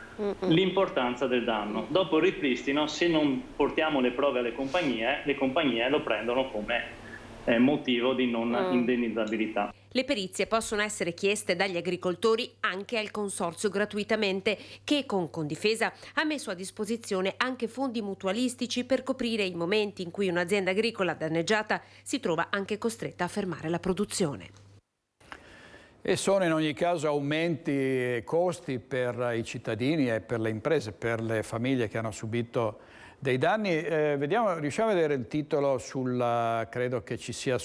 l'importanza del danno. Dopo il ripristino, se non portiamo le prove alle compagnie lo prendono come motivo di non indennizzabilità. Le perizie possono essere chieste dagli agricoltori anche al consorzio gratuitamente, che con Confidesa ha messo a disposizione anche fondi mutualistici per coprire i momenti in cui un'azienda agricola danneggiata si trova anche costretta a fermare la produzione. E sono in ogni caso aumenti e costi per i cittadini e per le imprese, per le famiglie che hanno subito dei danni. Vediamo, riusciamo a vedere il titolo credo che ci sia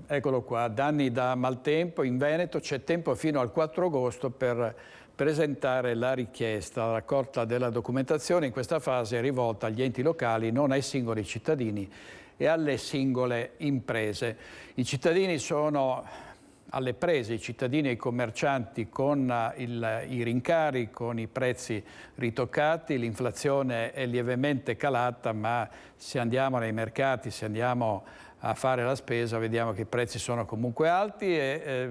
eccolo qua, danni da maltempo in Veneto. C'è tempo fino al 4 agosto per presentare la richiesta. La raccolta della documentazione in questa fase è rivolta agli enti locali, non ai singoli cittadini e alle singole imprese. I cittadini sono alle prese, i cittadini e i commercianti, con i rincari, con i prezzi ritoccati. L'inflazione è lievemente calata, ma se andiamo nei mercati, se andiamo a fare la spesa, vediamo che i prezzi sono comunque alti e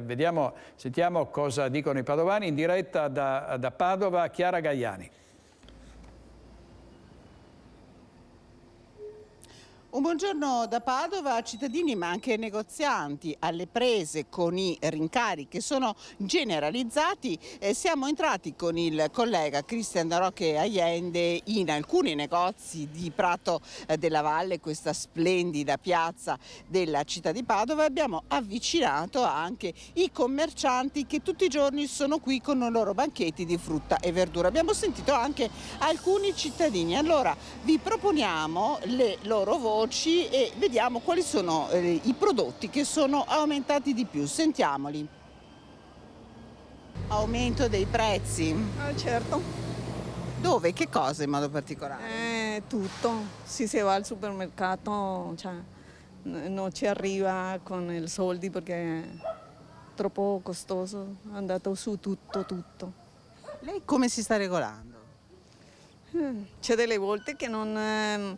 sentiamo cosa dicono i padovani. In diretta da Padova, Chiara Gaiani. Un buongiorno da Padova, cittadini ma anche negozianti alle prese con i rincari che sono generalizzati. Siamo entrati con il collega Cristian da Roque Allende in alcuni negozi di Prato della Valle, questa splendida piazza della città di Padova, e abbiamo avvicinato anche i commercianti che tutti i giorni sono qui con i loro banchetti di frutta e verdura. Abbiamo sentito anche alcuni cittadini. Allora vi proponiamo le loro voci e vediamo quali sono i prodotti che sono aumentati di più. Sentiamoli. Aumento dei prezzi? Certo. Dove? Che cosa in modo particolare? Tutto. Se si va al supermercato non ci arriva con i soldi perché è troppo costoso. È andato su tutto. Lei come si sta regolando? C'è delle volte che non...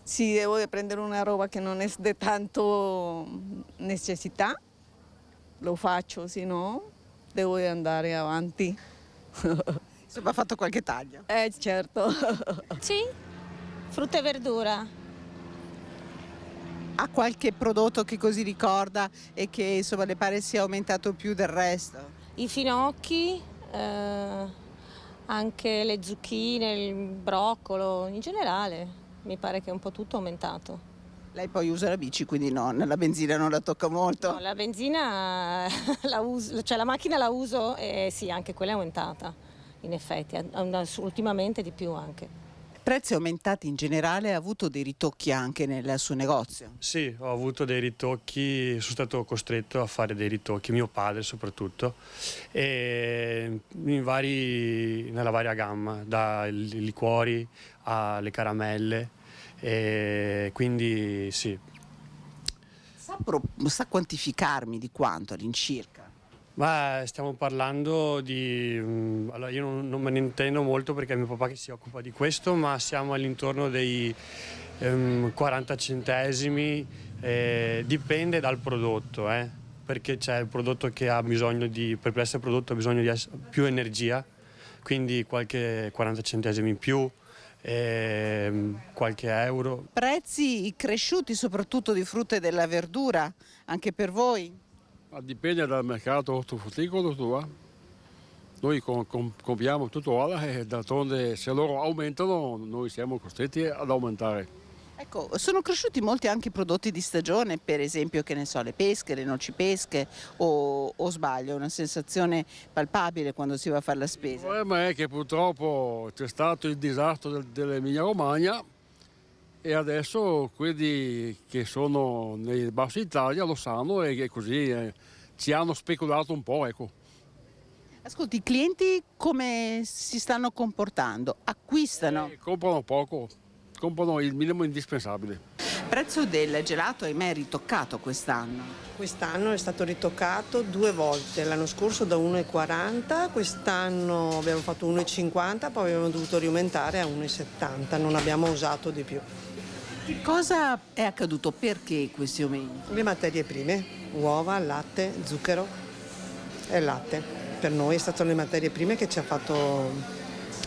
Si devo prendere una roba che non è di tanto necessità, lo faccio, se no devo andare avanti. Insomma, ha fatto qualche taglio? Certo. Sì, frutta e verdura. Ha qualche prodotto che così ricorda e che insomma le pare sia aumentato più del resto? I finocchi, anche le zucchine, il broccolo, in generale. Mi pare che è un po' tutto aumentato. Lei poi usa la bici, quindi no, la benzina non la tocca molto? No, la benzina la uso, cioè la macchina la uso e sì, anche quella è aumentata, in effetti, ultimamente di più anche. Prezzi aumentati in generale, ha avuto dei ritocchi anche nel suo negozio? Sì, ho avuto dei ritocchi, sono stato costretto a fare dei ritocchi, mio padre soprattutto, e nella varia gamma, dai liquori alle caramelle, e quindi sì. Sa quantificarmi di quanto all'incirca? Ma stiamo parlando di... allora io non me ne intendo molto perché è mio papà che si occupa di questo, ma siamo all'intorno dei 40 centesimi, dipende dal prodotto, perché c'è il prodotto che ha bisogno per essere prodotto ha bisogno di più energia, quindi qualche 40 centesimi in più, qualche euro. Prezzi cresciuti soprattutto di frutta e della verdura, anche per voi? Ma dipende dal mercato ortofrutticolo tuo. Noi compriamo tutto ora e d'altronde se loro aumentano noi siamo costretti ad aumentare. Ecco, sono cresciuti molti anche i prodotti di stagione, per esempio, che ne so, le pesche, le noci pesche, o sbaglio, è una sensazione palpabile quando si va a fare la spesa? Il problema è che purtroppo c'è stato il disastro dell'Emilia Romagna e adesso quelli che sono nei Bassi Italia lo sanno e che così ci hanno speculato un po', ecco. Ascolti, i clienti come si stanno comportando? Acquistano? Comprano poco, comprano il minimo indispensabile. Il prezzo del gelato ahimè è ritoccato quest'anno. Quest'anno è stato ritoccato 2 volte, l'anno scorso da 1,40, quest'anno abbiamo fatto 1,50, poi abbiamo dovuto riaumentare a 1,70, non abbiamo usato di più. Che cosa è accaduto? Perché questi aumenti? Le materie prime, uova, latte, zucchero e latte. Per noi è stato le materie prime che ci ha fatto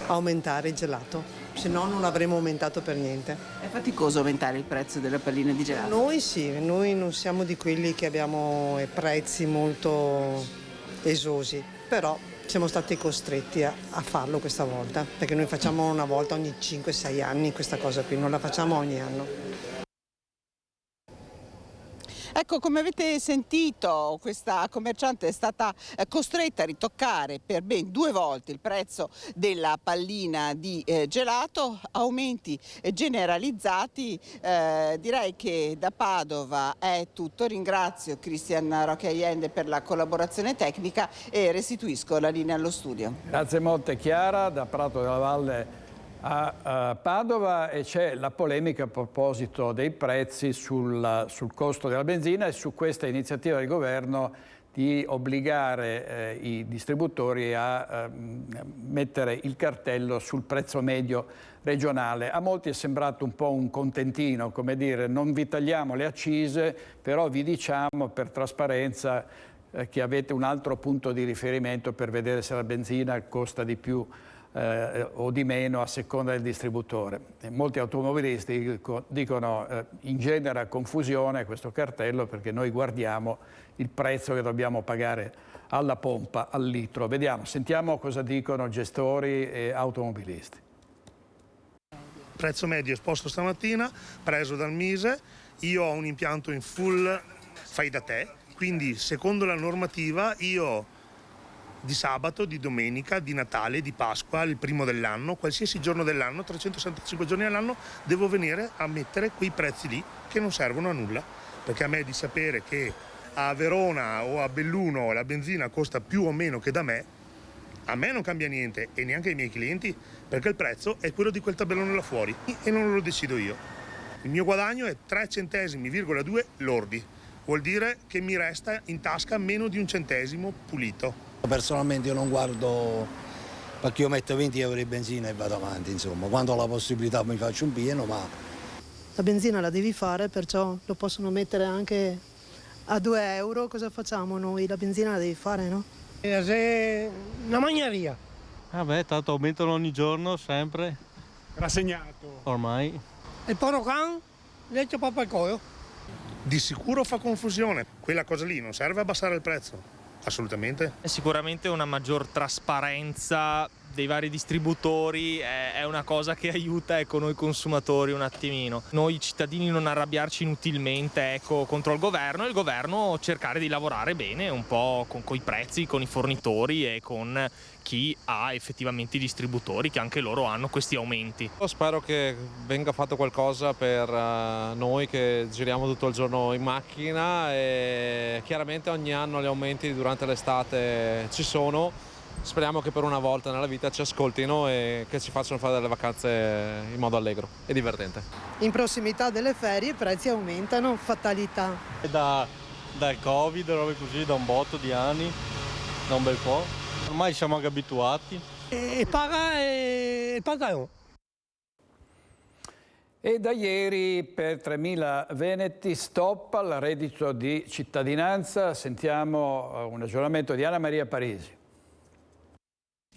aumentare il gelato, se no non l'avremmo aumentato per niente. È faticoso aumentare il prezzo della pallina di gelato? Noi sì, noi non siamo di quelli che abbiamo prezzi molto esosi, però siamo stati costretti a farlo questa volta, perché noi facciamo una volta ogni 5-6 anni questa cosa qui, non la facciamo ogni anno. Ecco, come avete sentito, questa commerciante è stata costretta a ritoccare per ben 2 volte il prezzo della pallina di gelato, aumenti generalizzati. Direi che da Padova è tutto. Ringrazio Cristian Roque Allende per la collaborazione tecnica e restituisco la linea allo studio. Grazie molte Chiara, da Prato della Valle a Padova, e c'è la polemica a proposito dei prezzi sul costo della benzina e su questa iniziativa del governo di obbligare i distributori a mettere il cartello sul prezzo medio regionale. A molti è sembrato un po' un contentino, come dire non vi tagliamo le accise, però vi diciamo per trasparenza che avete un altro punto di riferimento per vedere se la benzina costa di più o di meno a seconda del distributore. Molti automobilisti dicono ingenera confusione questo cartello perché noi guardiamo il prezzo che dobbiamo pagare alla pompa, al litro. Vediamo, sentiamo cosa dicono gestori e automobilisti. Prezzo medio esposto stamattina, preso dal Mise. Io ho un impianto in full fai da te, quindi secondo la normativa io di sabato, di domenica, di Natale, di Pasqua, il primo dell'anno, qualsiasi giorno dell'anno, 365 giorni all'anno, devo venire a mettere quei prezzi lì che non servono a nulla. Perché a me di sapere che a Verona o a Belluno la benzina costa più o meno che da me, a me non cambia niente e neanche ai miei clienti, perché il prezzo è quello di quel tabellone là fuori e non lo decido io. Il mio guadagno è 3,2 centesimi lordi, vuol dire che mi resta in tasca meno di 1 centesimo pulito. Personalmente io non guardo, perché io metto 20 euro di benzina e vado avanti, insomma, quando ho la possibilità mi faccio un pieno, ma... La benzina la devi fare, perciò lo possono mettere anche a 2 euro, cosa facciamo noi? La benzina la devi fare, no? È una magnaria. Vabbè, tanto aumentano ogni giorno, sempre. Rassegnato. Ormai. Il poro can, legge proprio al coio. Di sicuro fa confusione, quella cosa lì non serve a abbassare il prezzo. Assolutamente. È sicuramente una maggior trasparenza dei vari distributori è una cosa che aiuta, ecco, noi consumatori un attimino. Noi cittadini non arrabbiarci inutilmente, ecco, contro il governo, e il governo cercare di lavorare bene un po' con i prezzi, con i fornitori e con chi ha effettivamente i distributori, che anche loro hanno questi aumenti. Spero che venga fatto qualcosa per noi che giriamo tutto il giorno in macchina, e chiaramente ogni anno gli aumenti durante l'estate ci sono. Speriamo che per una volta nella vita ci ascoltino e che ci facciano fare delle vacanze in modo allegro e divertente. In prossimità delle ferie i prezzi aumentano, fatalità. Dal Covid, robe così, da un botto di anni, da un bel po'. Ormai siamo anche abituati. E pagano. E da ieri per 3.000 veneti stop al reddito di cittadinanza. Sentiamo un aggiornamento di Anna Maria Parisi.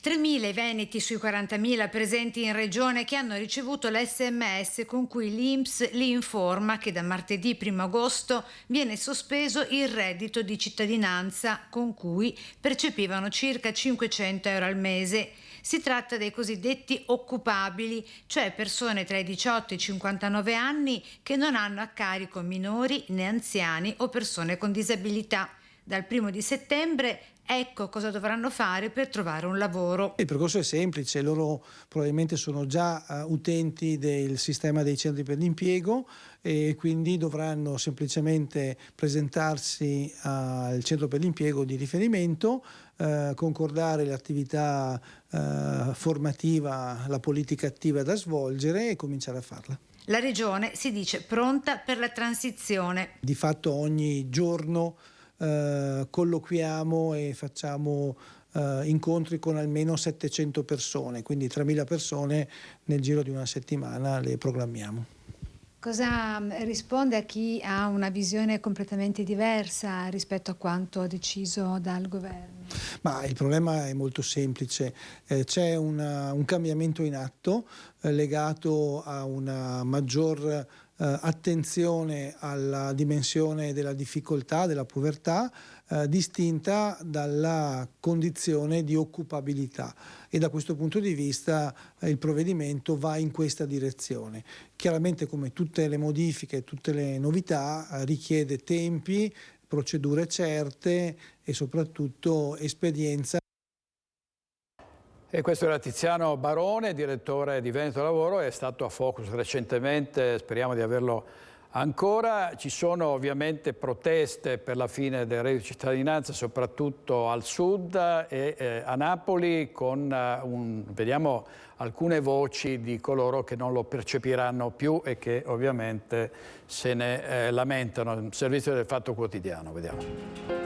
3.000 veneti sui 40.000 presenti in regione che hanno ricevuto l'SMS con cui l'INPS li informa che da martedì 1 agosto viene sospeso il reddito di cittadinanza con cui percepivano circa 500 euro al mese. Si tratta dei cosiddetti occupabili, cioè persone tra i 18 e i 59 anni che non hanno a carico minori né anziani o persone con disabilità. Dal 1 settembre ecco cosa dovranno fare per trovare un lavoro. Il percorso è semplice, loro probabilmente sono già utenti del sistema dei centri per l'impiego e quindi dovranno semplicemente presentarsi al centro per l'impiego di riferimento, concordare l'attività formativa, la politica attiva da svolgere e cominciare a farla. La Regione si dice pronta per la transizione. Di fatto ogni giorno colloquiamo e facciamo incontri con almeno 700 persone, quindi 3.000 persone nel giro di una settimana le programmiamo. Cosa risponde a chi ha una visione completamente diversa rispetto a quanto deciso dal governo? Ma il problema è molto semplice, c'è un cambiamento in atto legato a una maggior attenzione alla dimensione della difficoltà, della povertà, distinta dalla condizione di occupabilità, e da questo punto di vista il provvedimento va in questa direzione. Chiaramente, come tutte le modifiche, tutte le novità, richiede tempi, procedure certe e soprattutto esperienza. E questo era Tiziano Barone, direttore di Veneto Lavoro, è stato a Focus recentemente, speriamo di averlo ancora. Ci sono ovviamente proteste per la fine del reddito di cittadinanza, soprattutto al sud e a Napoli, con vediamo alcune voci di coloro che non lo percepiranno più e che ovviamente se ne lamentano. Il servizio del Fatto Quotidiano, vediamo.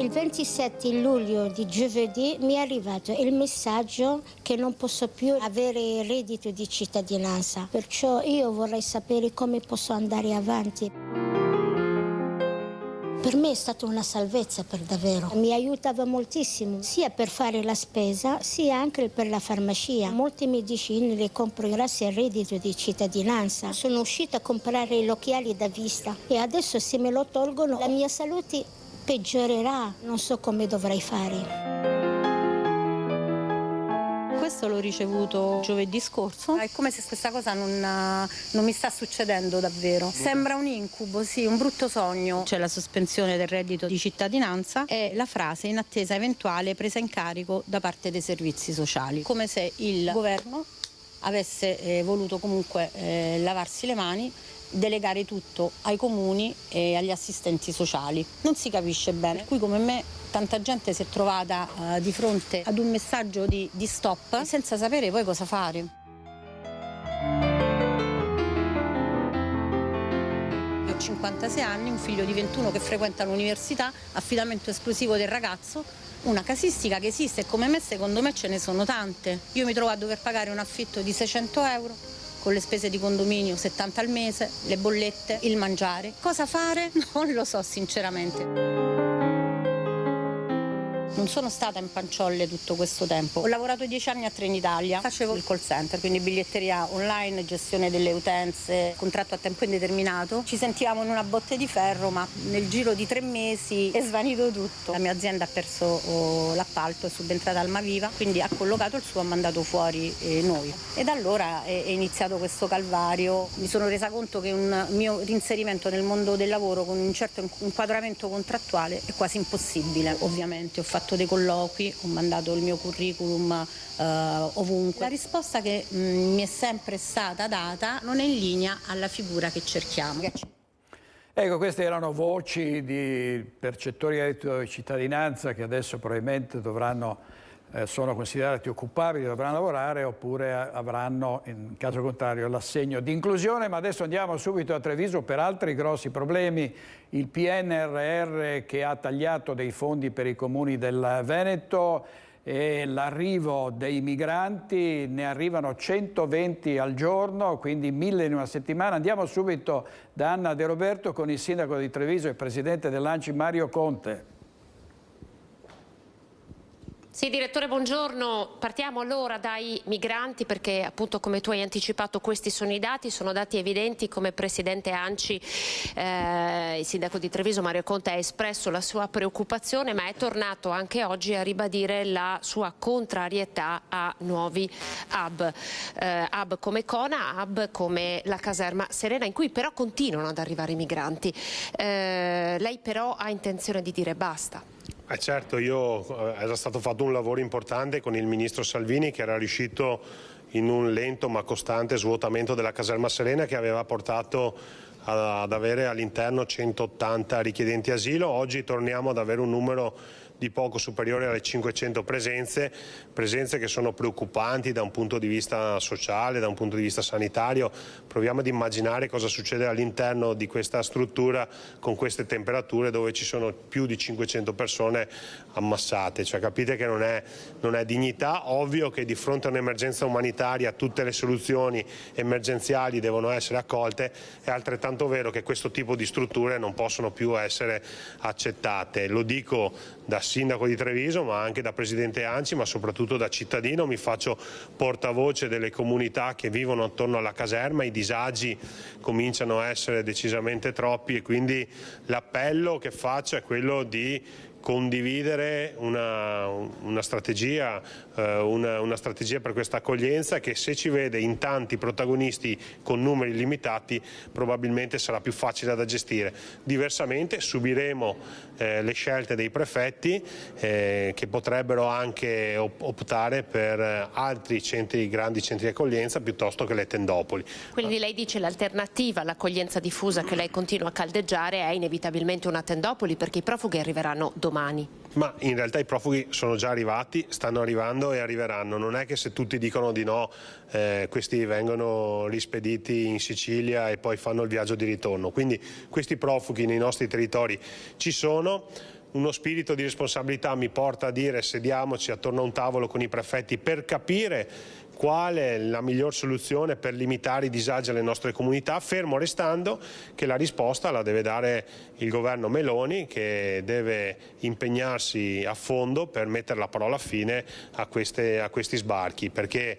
Il 27 luglio di giovedì mi è arrivato il messaggio che non posso più avere il reddito di cittadinanza, perciò io vorrei sapere come posso andare avanti. Per me è stata una salvezza per davvero, mi aiutava moltissimo sia per fare la spesa sia anche per la farmacia. Molte medicine le compro grazie al reddito di cittadinanza. Sono uscita a comprare gli occhiali da vista e adesso se me lo tolgono la mia salute peggiorerà, non so come dovrei fare. Questo l'ho ricevuto giovedì scorso, è come se questa cosa non mi sta succedendo davvero. Sembra un incubo, sì, un brutto sogno. C'è la sospensione del reddito di cittadinanza e la frase in attesa eventuale presa in carico da parte dei servizi sociali, come se il governo avesse voluto comunque lavarsi le mani, delegare tutto ai comuni e agli assistenti sociali. Non si capisce bene, per cui come me tanta gente si è trovata di fronte ad un messaggio di stop senza sapere poi cosa fare. Io ho 56 anni, un figlio di 21 che frequenta l'università, affidamento esclusivo del ragazzo, una casistica che esiste e come me secondo me ce ne sono tante. Io mi trovo a dover pagare un affitto di 600 euro, con le spese di condominio 70 al mese, le bollette, il mangiare. Cosa fare? Non lo so sinceramente. Non sono stata in Panciolle tutto questo tempo. Ho lavorato 10 anni a Trenitalia, facevo il call center, quindi biglietteria online, gestione delle utenze, contratto a tempo indeterminato. Ci sentivamo in una botte di ferro, ma nel giro di 3 mesi è svanito tutto. La mia azienda ha perso l'appalto, è subentrata Almaviva, quindi ha collocato il suo, ha mandato fuori noi. E da allora è iniziato questo calvario. Mi sono resa conto che un mio reinserimento nel mondo del lavoro con un certo inquadramento contrattuale è quasi impossibile. Ovviamente ho fatto dei colloqui, ho mandato il mio curriculum ovunque. La risposta che mi è sempre stata data non è in linea alla figura che cerchiamo. Ecco, queste erano voci di percettori di reddito di cittadinanza che adesso probabilmente sono considerati occupabili, dovranno lavorare oppure avranno in caso contrario l'assegno di inclusione. Ma adesso andiamo subito a Treviso per altri grossi problemi. Il PNRR che ha tagliato dei fondi per i comuni del Veneto e l'arrivo dei migranti, ne arrivano 120 al giorno, quindi 1000 in una settimana. Andiamo subito da Anna De Roberto con il sindaco di Treviso e presidente dell'ANCI Mario Conte. Sì, direttore, buongiorno. Partiamo allora dai migranti perché appunto come tu hai anticipato questi sono dati evidenti. Come presidente ANCI il sindaco di Treviso Mario Conte ha espresso la sua preoccupazione, ma è tornato anche oggi a ribadire la sua contrarietà a nuovi hub come Cona, hub come la caserma Serena, in cui però continuano ad arrivare i migranti. Lei però ha intenzione di dire basta? Certo, era stato fatto un lavoro importante con il ministro Salvini che era riuscito in un lento ma costante svuotamento della caserma Serena che aveva portato ad avere all'interno 180 richiedenti asilo. Oggi torniamo ad avere un numero di poco superiore alle 500 presenze che sono preoccupanti da un punto di vista sociale, da un punto di vista sanitario. Proviamo ad immaginare cosa succede all'interno di questa struttura con queste temperature dove ci sono più di 500 persone ammassate. Cioè, capite che non è dignità. Ovvio che di fronte a un'emergenza umanitaria tutte le soluzioni emergenziali devono essere accolte, è altrettanto vero che questo tipo di strutture non possono più essere accettate. Lo dico da sindaco di Treviso, ma anche da presidente ANCI, ma soprattutto da cittadino. Mi faccio portavoce delle comunità che vivono attorno alla caserma. I disagi cominciano a essere decisamente troppi e quindi l'appello che faccio è quello di condividere una strategia per questa accoglienza che, se ci vede in tanti protagonisti con numeri limitati, probabilmente sarà più facile da gestire. Diversamente subiremo le scelte dei prefetti che potrebbero anche optare per altri grandi centri di accoglienza piuttosto che le tendopoli. Quindi lei dice l'alternativa all'accoglienza diffusa che lei continua a caldeggiare è inevitabilmente una tendopoli, perché i profughi arriveranno domani. Ma in realtà i profughi sono già arrivati, stanno arrivando e arriveranno. Non è che se tutti dicono di no questi vengono rispediti in Sicilia e poi fanno il viaggio di ritorno. Quindi questi profughi nei nostri territori ci sono. Uno spirito di responsabilità mi porta a dire: sediamoci attorno a un tavolo con i prefetti per capire qual è la miglior soluzione per limitare i disagi alle nostre comunità, fermo restando che la risposta la deve dare il governo Meloni, che deve impegnarsi a fondo per mettere la parola fine a questi sbarchi, perché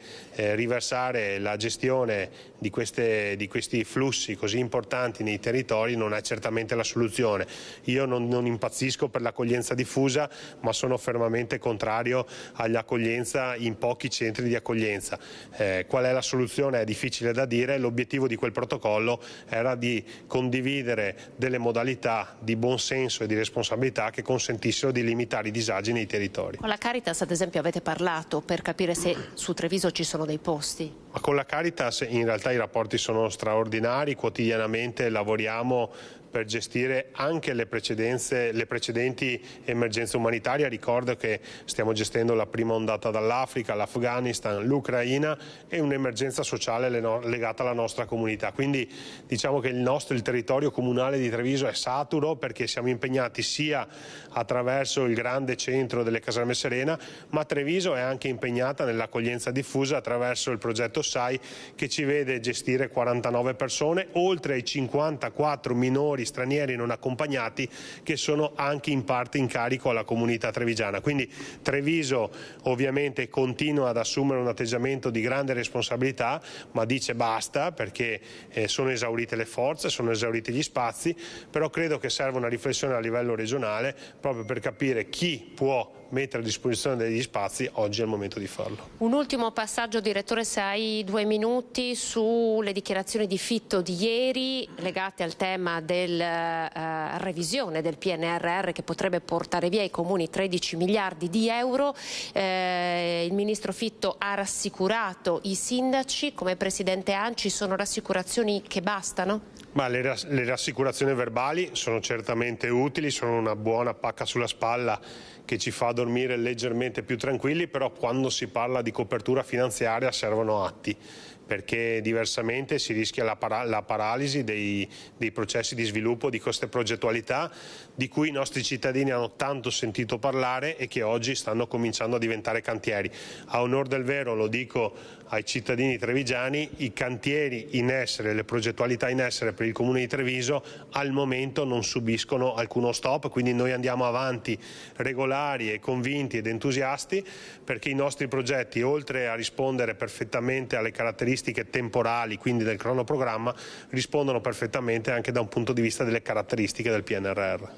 riversare la gestione di questi flussi così importanti nei territori non è certamente la soluzione. Io non impazzisco per l'accoglienza diffusa, ma sono fermamente contrario all'accoglienza in pochi centri di accoglienza. Qual è la soluzione? È difficile da dire. L'obiettivo di quel protocollo era di condividere delle modalità di buonsenso e di responsabilità che consentissero di limitare i disagi nei territori. Con la Caritas, ad esempio, avete parlato per capire se su Treviso ci sono dei posti? Ma con la Caritas in realtà i rapporti sono straordinari, quotidianamente lavoriamo per gestire anche le precedenti emergenze umanitarie. Ricordo che stiamo gestendo la prima ondata dall'Africa, l'Afghanistan, l'Ucraina e un'emergenza sociale legata alla nostra comunità. Quindi diciamo che il territorio comunale di Treviso è saturo, perché siamo impegnati sia attraverso il grande centro delle caserme Serena, ma Treviso è anche impegnata nell'accoglienza diffusa attraverso il progetto Roberto sai che ci vede gestire 49 persone, oltre ai 54 minori stranieri non accompagnati che sono anche in parte in carico alla comunità trevigiana. Quindi Treviso ovviamente continua ad assumere un atteggiamento di grande responsabilità, ma dice basta, perché sono esaurite le forze, sono esauriti gli spazi, però credo che serva una riflessione a livello regionale proprio per capire chi può mettere a disposizione degli spazi. Oggi è il momento di farlo. Un ultimo passaggio, direttore, se hai 2 minuti, sulle dichiarazioni di Fitto di ieri legate al tema della revisione del PNRR che potrebbe portare via ai comuni 13 miliardi di euro. Il ministro Fitto ha rassicurato i sindaci. Come presidente ANCI sono rassicurazioni che bastano? Ma le rassicurazioni verbali sono certamente utili, sono una buona pacca sulla spalla che ci fa dormire leggermente più tranquilli, però quando si parla di copertura finanziaria servono atti, perché diversamente si rischia la paralisi dei processi di sviluppo di queste progettualità di cui i nostri cittadini hanno tanto sentito parlare e che oggi stanno cominciando a diventare cantieri. A onor del vero, lo dico ai cittadini trevigiani, i cantieri in essere, le progettualità in essere per il Comune di Treviso al momento non subiscono alcuno stop, quindi noi andiamo avanti regolari e convinti ed entusiasti, perché i nostri progetti, oltre a rispondere perfettamente alle caratteristiche temporali, quindi del cronoprogramma, rispondono perfettamente anche da un punto di vista delle caratteristiche del PNRR.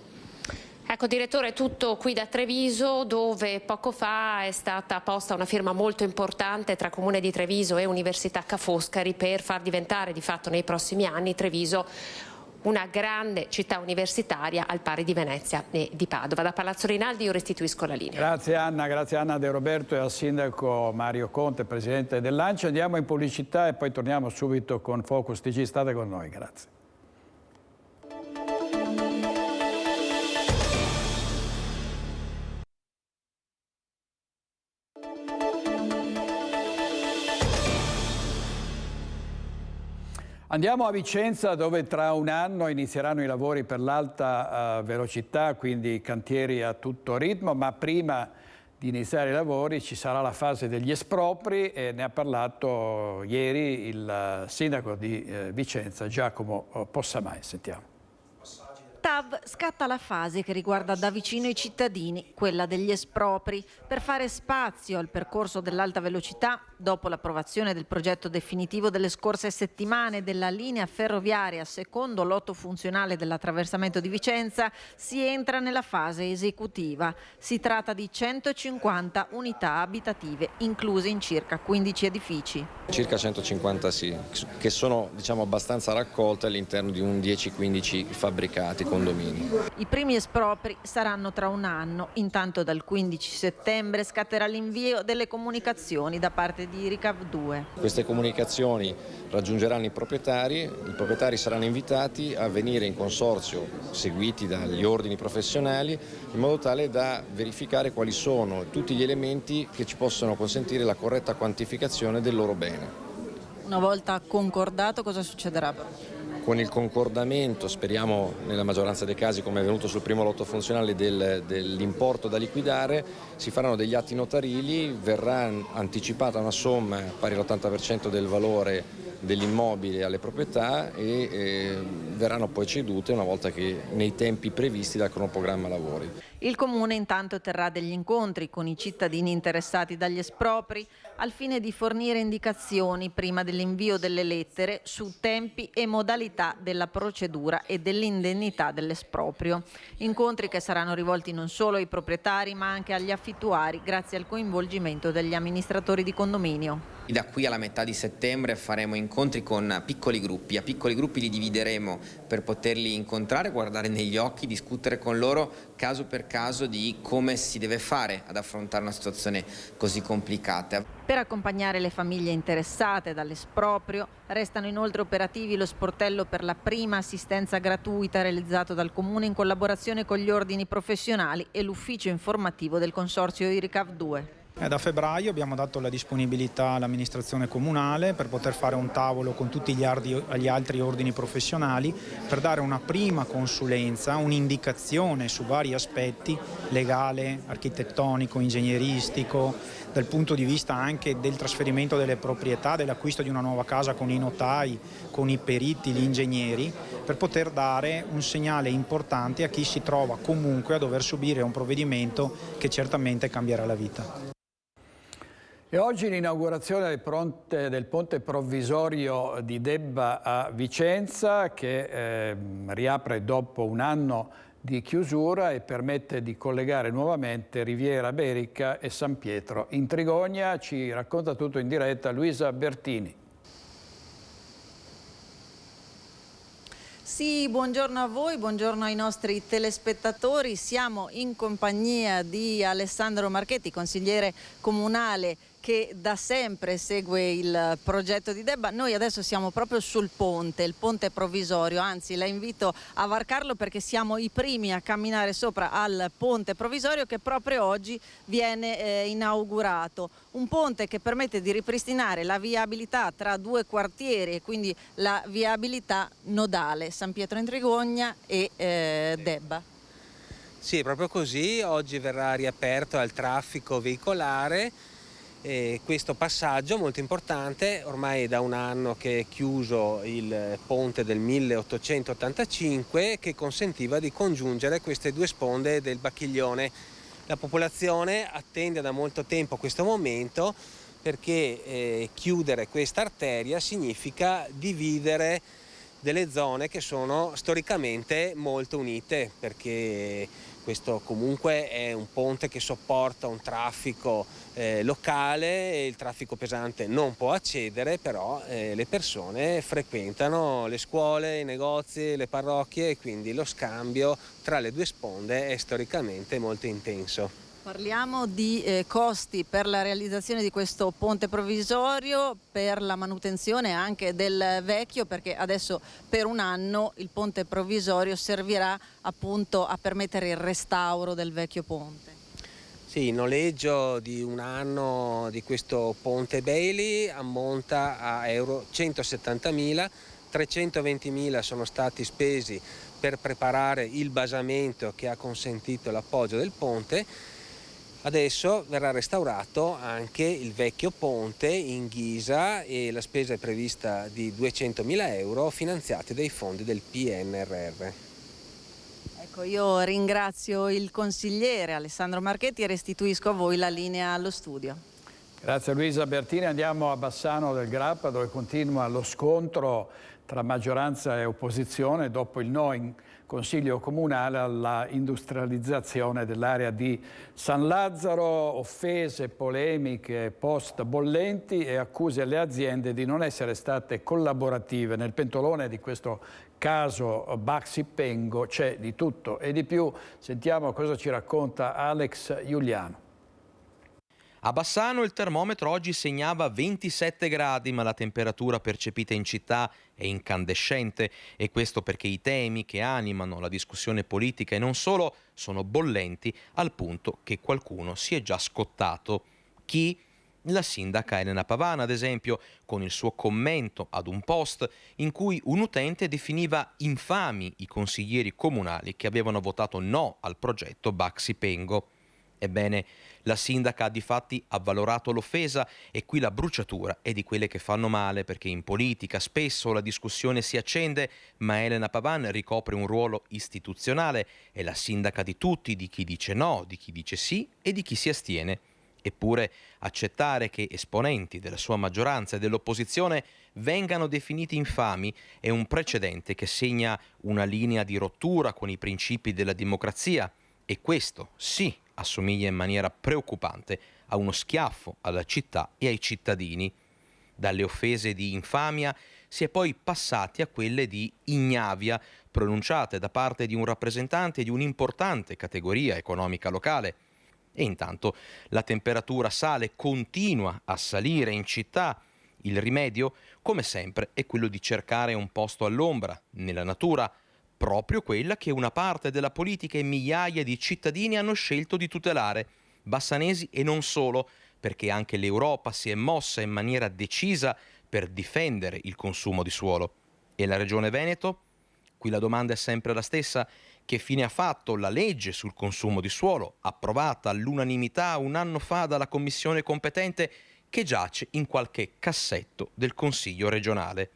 Ecco, direttore, tutto qui da Treviso, dove poco fa è stata posta una firma molto importante tra Comune di Treviso e Università Ca' Foscari per far diventare di fatto nei prossimi anni Treviso una grande città universitaria al pari di Venezia e di Padova. Da Palazzo Rinaldi io restituisco la linea. Grazie Anna De Roberto e al sindaco Mario Conte, presidente dell'ANCI. Andiamo in pubblicità e poi torniamo subito con Focus TG. State con noi, grazie. Andiamo a Vicenza, dove tra un anno inizieranno i lavori per l'alta velocità, quindi cantieri a tutto ritmo, ma prima di iniziare i lavori ci sarà la fase degli espropri e ne ha parlato ieri il sindaco di Vicenza, Giacomo Possamai. Sentiamo. TAV scatta la fase che riguarda da vicino i cittadini, quella degli espropri, per fare spazio al percorso dell'alta velocità. Dopo l'approvazione del progetto definitivo delle scorse settimane della linea ferroviaria secondo lotto funzionale dell'attraversamento di Vicenza, si entra nella fase esecutiva. Si tratta di 150 unità abitative, incluse in circa 15 edifici. Circa 150 sì, che sono abbastanza raccolte all'interno di un 10-15 fabbricati, condomini. I primi espropri saranno tra un anno. Intanto dal 15 settembre scatterà l'invio delle comunicazioni da parte di Iricav 2. Queste comunicazioni raggiungeranno i proprietari saranno invitati a venire in consorzio seguiti dagli ordini professionali in modo tale da verificare quali sono tutti gli elementi che ci possono consentire la corretta quantificazione del loro bene. Una volta concordato, cosa succederà? Con il concordamento, speriamo nella maggioranza dei casi come è avvenuto sul primo lotto funzionale dell'importo da liquidare, si faranno degli atti notarili, verrà anticipata una somma pari all'80% del valore dell'immobile alle proprietà e verranno poi cedute una volta che nei tempi previsti dal cronoprogramma lavori. Il Comune intanto terrà degli incontri con i cittadini interessati dagli espropri al fine di fornire indicazioni prima dell'invio delle lettere su tempi e modalità della procedura e dell'indennità dell'esproprio. Incontri che saranno rivolti non solo ai proprietari ma anche agli affittuari grazie al coinvolgimento degli amministratori di condominio. Da qui alla metà di settembre faremo incontri con piccoli gruppi. A piccoli gruppi li divideremo per poterli incontrare, guardare negli occhi, discutere con loro caso per caso di come si deve fare ad affrontare una situazione così complicata. Per accompagnare le famiglie interessate dall'esproprio restano inoltre operativi lo sportello per la prima assistenza gratuita realizzato dal Comune in collaborazione con gli ordini professionali e l'ufficio informativo del Consorzio Iricav 2. Da febbraio abbiamo dato la disponibilità all'amministrazione comunale per poter fare un tavolo con tutti gli altri ordini professionali per dare una prima consulenza, un'indicazione su vari aspetti, legale, architettonico, ingegneristico, dal punto di vista anche del trasferimento delle proprietà, dell'acquisto di una nuova casa con i notai, con i periti, gli ingegneri, per poter dare un segnale importante a chi si trova comunque a dover subire un provvedimento che certamente cambierà la vita. E oggi l'inaugurazione del ponte provvisorio di Debba a Vicenza, che riapre dopo un anno di chiusura e permette di collegare nuovamente Riviera Berica e San Pietro in Trigogna. Ci racconta tutto in diretta Luisa Bertini. Sì, buongiorno a voi, buongiorno ai nostri telespettatori. Siamo in compagnia di Alessandro Marchetti, consigliere comunale che da sempre segue il progetto di Debba. Noi adesso siamo proprio sul ponte, il ponte provvisorio, anzi la invito a varcarlo perché siamo i primi a camminare sopra al ponte provvisorio che proprio oggi viene inaugurato. Un ponte che permette di ripristinare la viabilità tra due quartieri e quindi la viabilità nodale, San Pietro in Trigogna e Debba. Sì, è proprio così, oggi verrà riaperto al traffico veicolare. Questo passaggio molto importante, ormai è da un anno che è chiuso il ponte del 1885 che consentiva di congiungere queste due sponde del Bacchiglione. La popolazione attende da molto tempo questo momento perché chiudere questa arteria significa dividere delle zone che sono storicamente molto unite, perché questo comunque è un ponte che sopporta un traffico locale e il traffico pesante non può accedere, però le persone frequentano le scuole, i negozi, le parrocchie e quindi lo scambio tra le due sponde è storicamente molto intenso. Parliamo di costi per la realizzazione di questo ponte provvisorio, per la manutenzione anche del vecchio, perché adesso per un anno il ponte provvisorio servirà appunto a permettere il restauro del vecchio ponte. Sì, il noleggio di un anno di questo ponte Bailey ammonta a euro 170.000, 320.000 sono stati spesi per preparare il basamento che ha consentito l'appoggio del ponte. Adesso verrà restaurato anche il vecchio ponte in ghisa e la spesa è prevista di 200.000 euro finanziati dai fondi del PNRR. Ecco, io ringrazio il consigliere Alessandro Marchetti e restituisco a voi la linea allo studio. Grazie Luisa Bertini. Andiamo a Bassano del Grappa dove continua lo scontro tra maggioranza e opposizione dopo il no in Consiglio Comunale alla industrializzazione dell'area di San Lazzaro, offese, polemiche, post bollenti e accuse alle aziende di non essere state collaborative. Nel pentolone di questo caso Baxi Pengo c'è di tutto e di più. Sentiamo cosa ci racconta Alex Giuliano. A Bassano il termometro oggi segnava 27 gradi, ma la temperatura percepita in città è incandescente e questo perché i temi che animano la discussione politica e non solo sono bollenti al punto che qualcuno si è già scottato. Chi? La sindaca Elena Pavana, ad esempio, con il suo commento ad un post in cui un utente definiva infami i consiglieri comunali che avevano votato no al progetto Baxi Pengo. Ebbene, la sindaca ha difatti avvalorato l'offesa e qui la bruciatura è di quelle che fanno male perché in politica spesso la discussione si accende, ma Elena Pavan ricopre un ruolo istituzionale, è la sindaca di tutti, di chi dice no, di chi dice sì e di chi si astiene. Eppure accettare che esponenti della sua maggioranza e dell'opposizione vengano definiti infami è un precedente che segna una linea di rottura con i principi della democrazia e questo, sì, assomiglia in maniera preoccupante a uno schiaffo alla città e ai cittadini. Dalle offese di infamia si è poi passati a quelle di ignavia, pronunciate da parte di un rappresentante di un'importante categoria economica locale. E intanto la temperatura sale, continua a salire in città. Il rimedio, come sempre, è quello di cercare un posto all'ombra, nella natura, proprio quella che una parte della politica e migliaia di cittadini hanno scelto di tutelare. bassanesi e non solo, perché anche l'Europa si è mossa in maniera decisa per difendere il consumo di suolo. E la Regione Veneto? Qui la domanda è sempre la stessa. Che fine ha fatto la legge sul consumo di suolo, approvata all'unanimità un anno fa dalla commissione competente, che giace in qualche cassetto del Consiglio regionale?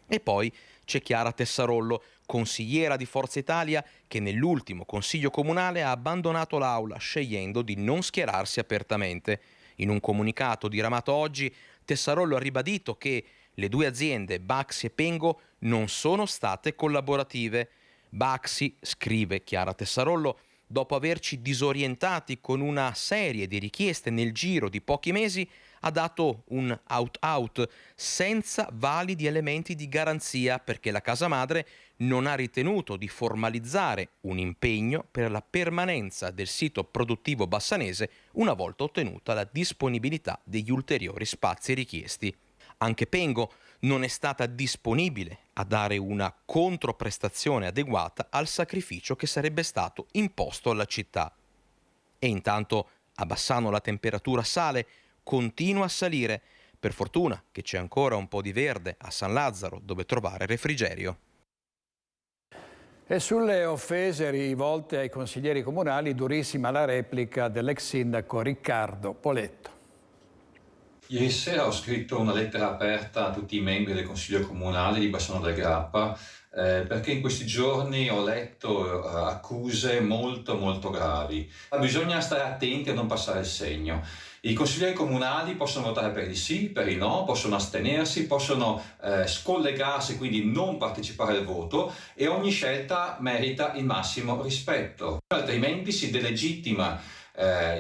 E poi c'è Chiara Tessarollo, consigliera di Forza Italia, che nell'ultimo Consiglio comunale ha abbandonato l'Aula scegliendo di non schierarsi apertamente. In un comunicato diramato oggi, Tessarollo ha ribadito che le due aziende, Baxi e Pengo, non sono state collaborative. Baxi, scrive Chiara Tessarollo, dopo averci disorientati con una serie di richieste nel giro di pochi mesi, ha dato un out-out senza validi elementi di garanzia, perché la casa madre non ha ritenuto di formalizzare un impegno per la permanenza del sito produttivo bassanese una volta ottenuta la disponibilità degli ulteriori spazi richiesti. Anche Pengo non è stata disponibile a dare una controprestazione adeguata al sacrificio che sarebbe stato imposto alla città. E intanto a Bassano la temperatura sale, continua a salire. Per fortuna che c'è ancora un po' di verde a San Lazzaro dove trovare refrigerio. E sulle offese rivolte ai consiglieri comunali, durissima la replica dell'ex sindaco Riccardo Poletto. Ieri sera ho scritto una lettera aperta a tutti i membri del Consiglio Comunale di Bassano del Grappa perché in questi giorni ho letto accuse molto gravi. Bisogna stare attenti a non passare il segno. I consiglieri comunali possono votare per il sì, per il no, possono astenersi, possono scollegarsi, quindi non partecipare al voto, e ogni scelta merita il massimo rispetto. Altrimenti si delegittima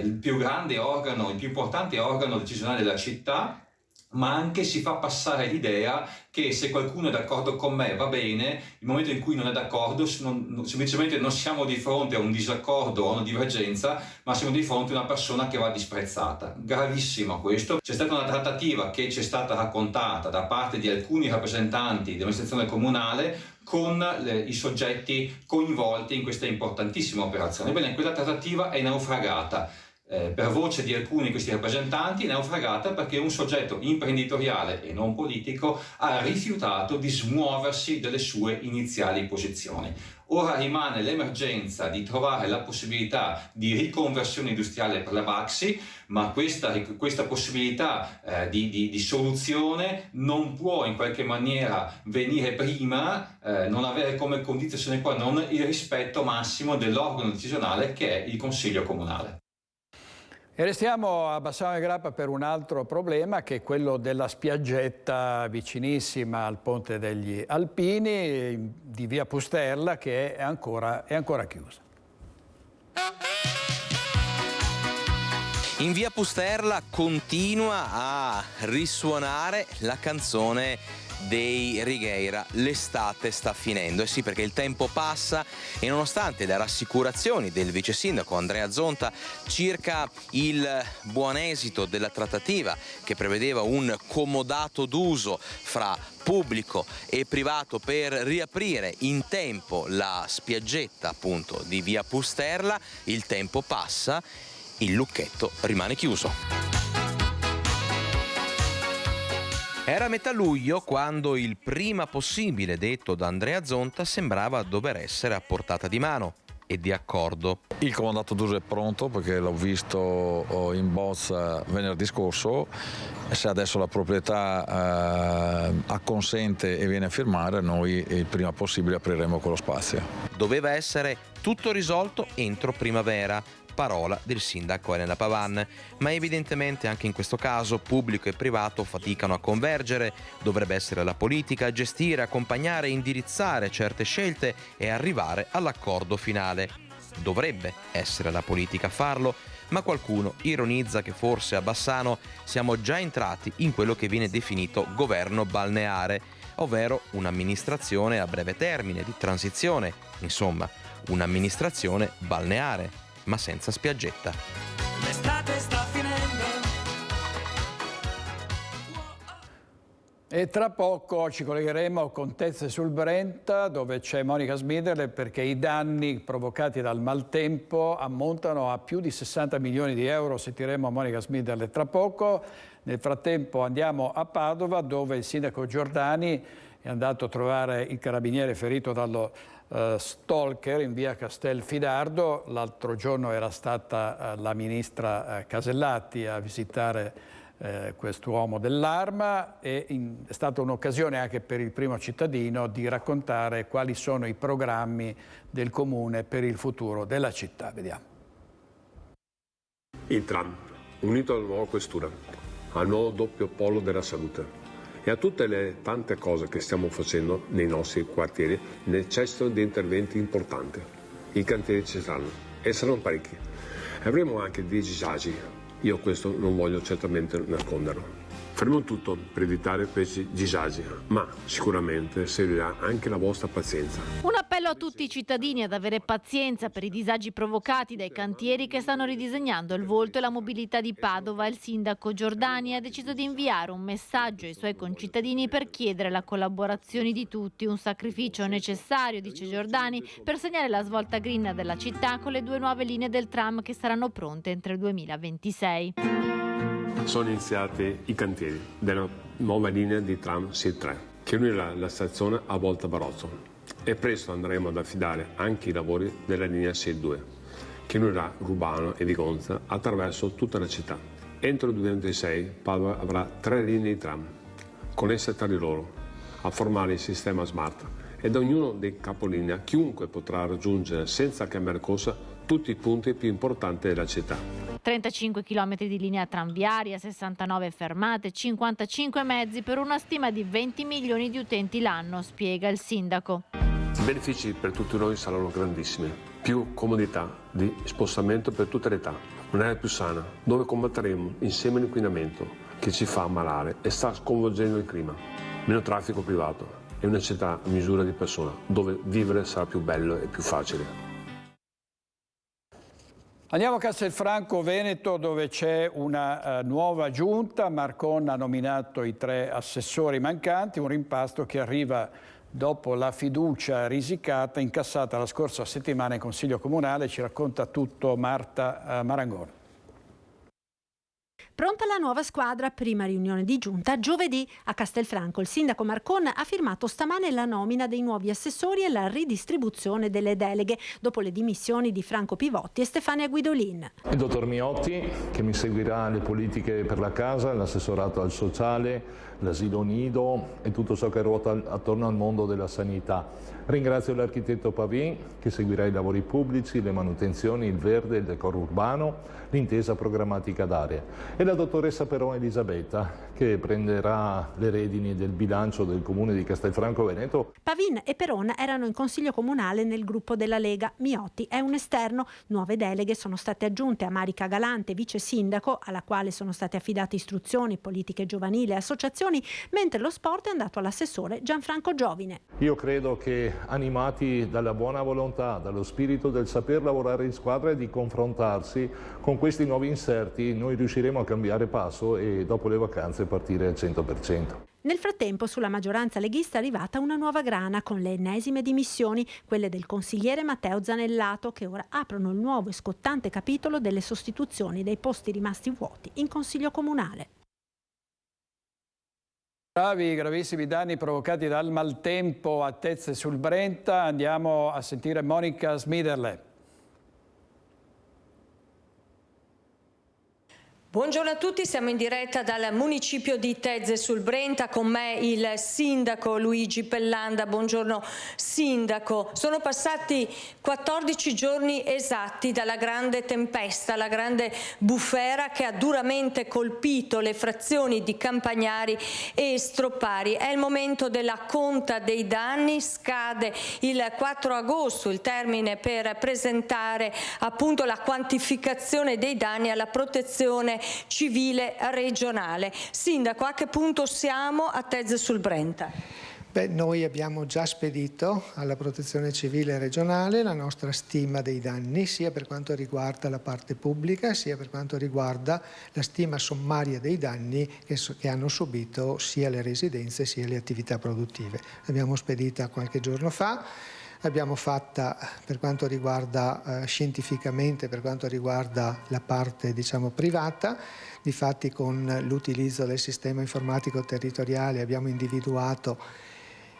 il più grande organo, il più importante organo decisionale della città, ma anche si fa passare l'idea che se qualcuno è d'accordo con me va bene, il momento in cui non è d'accordo semplicemente non siamo di fronte a un disaccordo o a una divergenza, ma siamo di fronte a una persona che va disprezzata. Gravissimo questo. C'è stata una trattativa che ci è stata raccontata da parte di alcuni rappresentanti dell'amministrazione comunale con i soggetti coinvolti in questa importantissima operazione. Ebbene, quella trattativa è naufragata. Per voce di alcuni di questi rappresentanti è naufragata perché un soggetto imprenditoriale e non politico ha rifiutato di smuoversi dalle sue iniziali posizioni. Ora rimane l'emergenza di trovare la possibilità di riconversione industriale per la Baxi, ma questa possibilità di soluzione non può in qualche maniera venire prima, non avere come condizione qua non il rispetto massimo dell'organo decisionale che è il Consiglio Comunale. E restiamo a Bassano del Grappa per un altro problema, che è quello della spiaggetta vicinissima al Ponte degli Alpini di via Pusterla, che è ancora chiusa. In via Pusterla continua a risuonare la canzone dei Righeira, l'estate sta finendo. Sì, perché il tempo passa e nonostante le rassicurazioni del vice sindaco Andrea Zonta circa il buon esito della trattativa, che prevedeva un comodato d'uso fra pubblico e privato per riaprire in tempo la spiaggetta appunto di via Pusterla, il tempo passa, il lucchetto rimane chiuso. Era metà luglio quando il prima possibile detto da Andrea Zonta sembrava dover essere a portata di mano e di accordo. Il comodato d'uso è pronto perché l'ho visto in bozza venerdì scorso. Se adesso la proprietà acconsente e viene a firmare, noi il prima possibile apriremo quello spazio. Doveva essere tutto risolto entro primavera. Parola del sindaco Elena Pavan, ma evidentemente anche in questo caso pubblico e privato faticano a convergere. Dovrebbe essere la politica a gestire, accompagnare e indirizzare certe scelte e arrivare all'accordo finale. Dovrebbe essere la politica a farlo, ma qualcuno ironizza che forse a Bassano siamo già entrati in quello che viene definito governo balneare, ovvero un'amministrazione a breve termine di transizione, insomma, un'amministrazione balneare, ma senza spiaggetta. E tra poco ci collegheremo con Tezze sul Brenta, dove c'è Monica Smiderle, perché i danni provocati dal maltempo ammontano a più di 60 milioni di euro. Sentiremo Monica Smiderle tra poco. Nel frattempo andiamo a Padova, dove il sindaco Giordani è andato a trovare il carabiniere ferito dallo stalker in via Castelfidardo. L'altro giorno era stata la ministra Casellati a visitare quest'uomo dell'arma, e è stata un'occasione anche per il primo cittadino di raccontare quali sono i programmi del comune per il futuro della città. Vediamo. Il tram, unito alla nuova questura, al nuovo doppio polo della salute e a tutte le tante cose che stiamo facendo nei nostri quartieri, necessitano di interventi importanti. I cantieri ci saranno e saranno parecchi. Avremo anche dei disagi. Io questo non voglio certamente nasconderlo. Faremo tutto per evitare questi disagi, ma sicuramente servirà anche la vostra pazienza. Un appello a tutti i cittadini ad avere pazienza per i disagi provocati dai cantieri che stanno ridisegnando il volto e la mobilità di Padova. Il sindaco Giordani ha deciso di inviare un messaggio ai suoi concittadini per chiedere la collaborazione di tutti, un sacrificio necessario, dice Giordani, per segnare la svolta green della città con le 2 nuove linee del tram che saranno pronte entro il 2026. Sono iniziati i cantieri della nuova linea di tram C3 che unirà la stazione a Volta Barozzo, e presto andremo ad affidare anche i lavori della linea C2 che unirà Rubano e Vigonza attraverso tutta la città. Entro il 2026 Padova avrà 3 linee di tram connesse tra di loro a formare il sistema smart, e da ognuno dei capolinea chiunque potrà raggiungere senza cambiare corsa tutti i punti più importanti della città. 35 km di linea tranviaria, 69 fermate, 55 mezzi per una stima di 20 milioni di utenti l'anno, spiega il sindaco. I benefici per tutti noi saranno grandissimi. Più comodità di spostamento per tutte le età, un'area più sana, dove combatteremo insieme l'inquinamento che ci fa ammalare e sta sconvolgendo il clima. Meno traffico privato e una città a misura di persona, dove vivere sarà più bello e più facile. Andiamo a Castelfranco Veneto, dove c'è una nuova giunta. Marcon ha nominato i 3 assessori mancanti, un rimpasto che arriva dopo la fiducia risicata incassata la scorsa settimana in Consiglio Comunale. Ci racconta tutto Marta Marangoni. Pronta la nuova squadra, prima riunione di giunta giovedì a Castelfranco. Il sindaco Marcon ha firmato stamane la nomina dei nuovi assessori e la ridistribuzione delle deleghe dopo le dimissioni di Franco Pivotti e Stefania Guidolin. Il dottor Miotti, che mi seguirà le politiche per la casa, l'assessorato al sociale, l'asilo nido e tutto ciò che ruota attorno al mondo della sanità. Ringrazio l'architetto Pavin, che seguirà i lavori pubblici, le manutenzioni, il verde, il decoro urbano, l'intesa programmatica d'area, e la dottoressa Peron Elisabetta, che prenderà le redini del bilancio del comune di Castelfranco Veneto. Pavin e Peron erano in Consiglio Comunale nel gruppo della Lega. Miotti è un esterno. Nuove deleghe sono state aggiunte a Marica Galante, vice sindaco, alla quale sono state affidate istruzioni, politiche giovanili e associazioni, mentre lo sport è andato all'assessore Gianfranco Giovine. Io credo che, animati dalla buona volontà, dallo spirito del saper lavorare in squadra e di confrontarsi, con questi nuovi inserti noi riusciremo a cambiare passo e dopo le vacanze partire al 100%. Nel frattempo sulla maggioranza leghista è arrivata una nuova grana con le ennesime dimissioni, quelle del consigliere Matteo Zanellato, che ora aprono il nuovo e scottante capitolo delle sostituzioni dei posti rimasti vuoti in Consiglio Comunale. Gravissimi danni provocati dal maltempo a Tezze sul Brenta. Andiamo a sentire Monica Smiderle. Buongiorno a tutti, siamo in diretta dal municipio di Tezze sul Brenta, con me il sindaco Luigi Pellanda. Buongiorno sindaco. Sono passati 14 giorni esatti dalla grande tempesta, la grande bufera che ha duramente colpito le frazioni di Campagnari e Stroppari. È il momento della conta dei danni, scade il 4 agosto il termine per presentare appunto la quantificazione dei danni alla protezione civile regionale. Sindaco, a che punto siamo a Tezze sul Brenta? Noi abbiamo già spedito alla Protezione Civile regionale la nostra stima dei danni, sia per quanto riguarda la parte pubblica, sia per quanto riguarda la stima sommaria dei danni che hanno subito sia le residenze sia le attività produttive. L'abbiamo spedita qualche giorno fa. L'abbiamo fatta per quanto riguarda scientificamente, per quanto riguarda la parte privata. Difatti con l'utilizzo del sistema informatico territoriale abbiamo individuato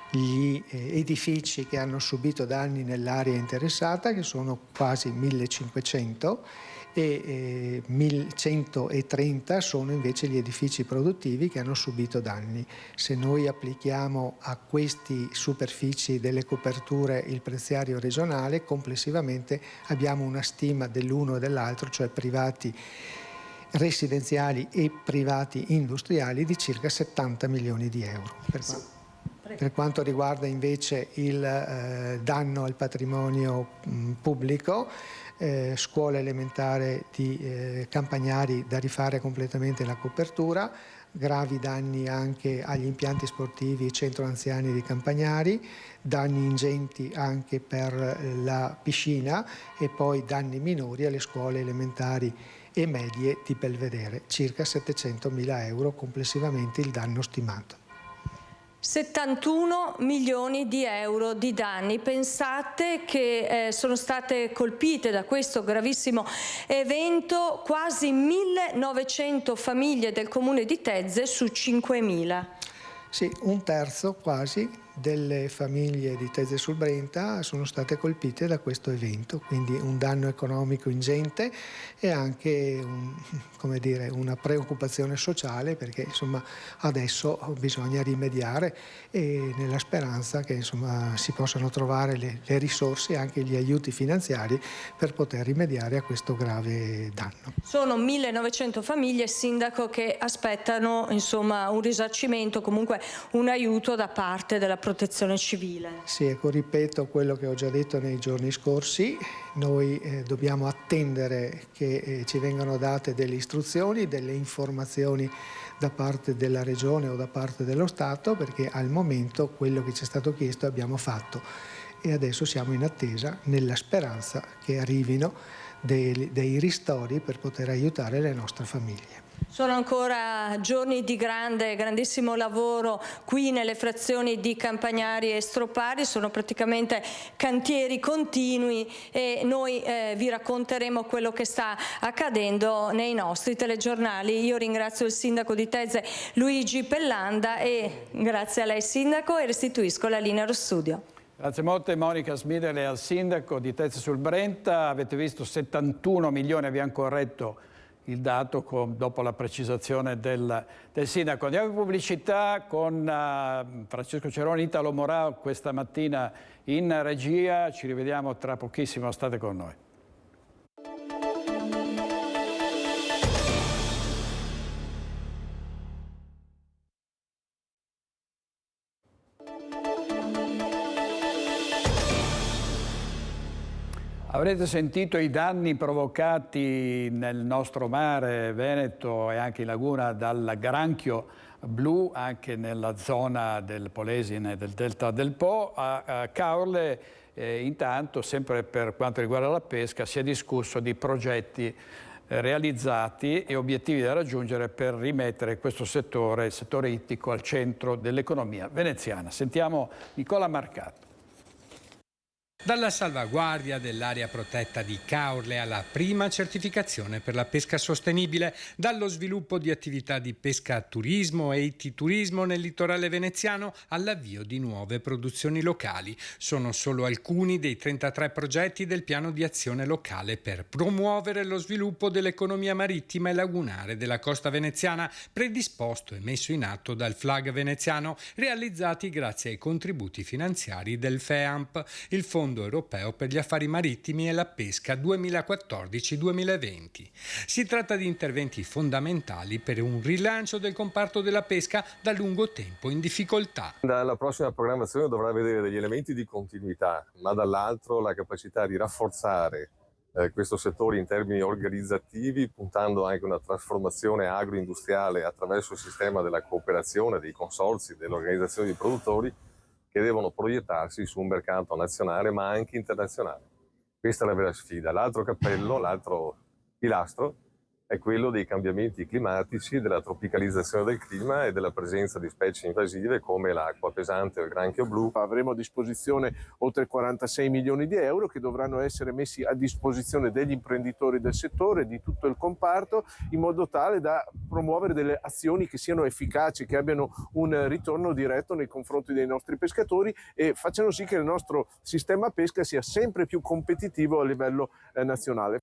gli edifici che hanno subito danni nell'area interessata, che sono quasi 1500, e 1130 sono invece gli edifici produttivi che hanno subito danni. Se noi applichiamo a questi superfici delle coperture il preziario regionale, complessivamente abbiamo una stima dell'uno e dell'altro, cioè privati residenziali e privati industriali, di circa 70 milioni di euro. Per quanto riguarda invece il danno al patrimonio pubblico, scuola elementare di Campagnari da rifare completamente la copertura, gravi danni anche agli impianti sportivi Centro Anziani di Campagnari, danni ingenti anche per la piscina e poi danni minori alle scuole elementari e medie di Belvedere, circa 700.000 euro complessivamente il danno stimato. 71 milioni di euro di danni. Pensate che sono state colpite da questo gravissimo evento quasi 1900 famiglie del comune di Tezze su 5.000. Sì, un terzo quasi delle famiglie di Tezze sul Brenta sono state colpite da questo evento, quindi un danno economico ingente e anche una preoccupazione sociale, perché insomma adesso bisogna rimediare, e nella speranza che si possano trovare le risorse e anche gli aiuti finanziari per poter rimediare a questo grave danno. Sono 1900 famiglie, sindaco, che aspettano un risarcimento, comunque un aiuto da parte della Protezione Civile. Sì, ecco, ripeto quello che ho già detto nei giorni scorsi. Noi dobbiamo attendere che ci vengano date delle istruzioni, delle informazioni da parte della Regione o da parte dello Stato, perché al momento quello che ci è stato chiesto abbiamo fatto e adesso siamo in attesa, nella speranza che arrivino dei ristori per poter aiutare le nostre famiglie. Sono ancora giorni di grandissimo lavoro qui nelle frazioni di Campagnari e Stropari, sono praticamente cantieri continui e noi vi racconteremo quello che sta accadendo nei nostri telegiornali. Io ringrazio il sindaco di Tezze Luigi Pellanda e grazie a lei sindaco e restituisco la linea allo studio. Grazie molte Monica Smidele al sindaco di Tezze sul Brenta. Avete visto 71 milioni, abbiamo corretto il dato dopo la precisazione del sindaco. Andiamo in pubblicità con Francesco Ceroni, Italo Morao questa mattina in regia. Ci rivediamo tra pochissimo, state con noi. Avrete sentito i danni provocati nel nostro mare Veneto e anche in laguna dal granchio blu, anche nella zona del Polesine e del Delta del Po. A Caorle, intanto, sempre per quanto riguarda la pesca, si è discusso di progetti realizzati e obiettivi da raggiungere per rimettere questo settore, il settore ittico, al centro dell'economia veneziana. Sentiamo Nicola Marcato. Dalla salvaguardia dell'area protetta di Caorle alla prima certificazione per la pesca sostenibile, dallo sviluppo di attività di pesca turismo e ittiturismo nel litorale veneziano all'avvio di nuove produzioni locali. Sono solo alcuni dei 33 progetti del piano di azione locale per promuovere lo sviluppo dell'economia marittima e lagunare della costa veneziana, predisposto e messo in atto dal FLAG veneziano, realizzati grazie ai contributi finanziari del FEAMP, il Fondo Europeo per gli Affari Marittimi e la Pesca 2014-2020. Si tratta di interventi fondamentali per un rilancio del comparto della pesca da lungo tempo in difficoltà. La prossima programmazione dovrà vedere degli elementi di continuità, ma dall'altro la capacità di rafforzare questo settore in termini organizzativi, puntando anche a una trasformazione agroindustriale attraverso il sistema della cooperazione, dei consorzi, delle organizzazioni di produttori, che devono proiettarsi su un mercato nazionale ma anche internazionale. Questa è la vera sfida. L'altro cappello, l'altro pilastro è quello dei cambiamenti climatici, della tropicalizzazione del clima e della presenza di specie invasive come l'acqua pesante o il granchio blu. Avremo a disposizione oltre 46 milioni di euro che dovranno essere messi a disposizione degli imprenditori del settore, di tutto il comparto, in modo tale da promuovere delle azioni che siano efficaci, che abbiano un ritorno diretto nei confronti dei nostri pescatori e facciano sì che il nostro sistema pesca sia sempre più competitivo a livello nazionale.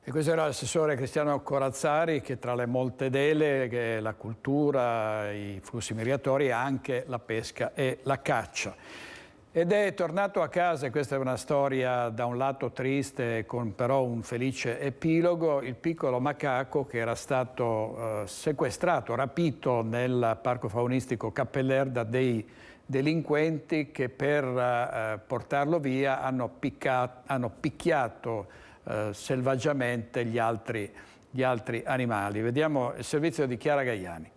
E questo era l'assessore Cristiano Corazzari, che tra le molte deleghe, la cultura, i flussi migratori, ha anche la pesca e la caccia. Ed è tornato a casa, e questa è una storia da un lato triste, con però un felice epilogo, il piccolo macaco che era stato sequestrato, rapito nel parco faunistico Cappeller da dei delinquenti che per portarlo via hanno picchiato selvaggiamente gli altri animali. Vediamo il servizio di Chiara Gaiani.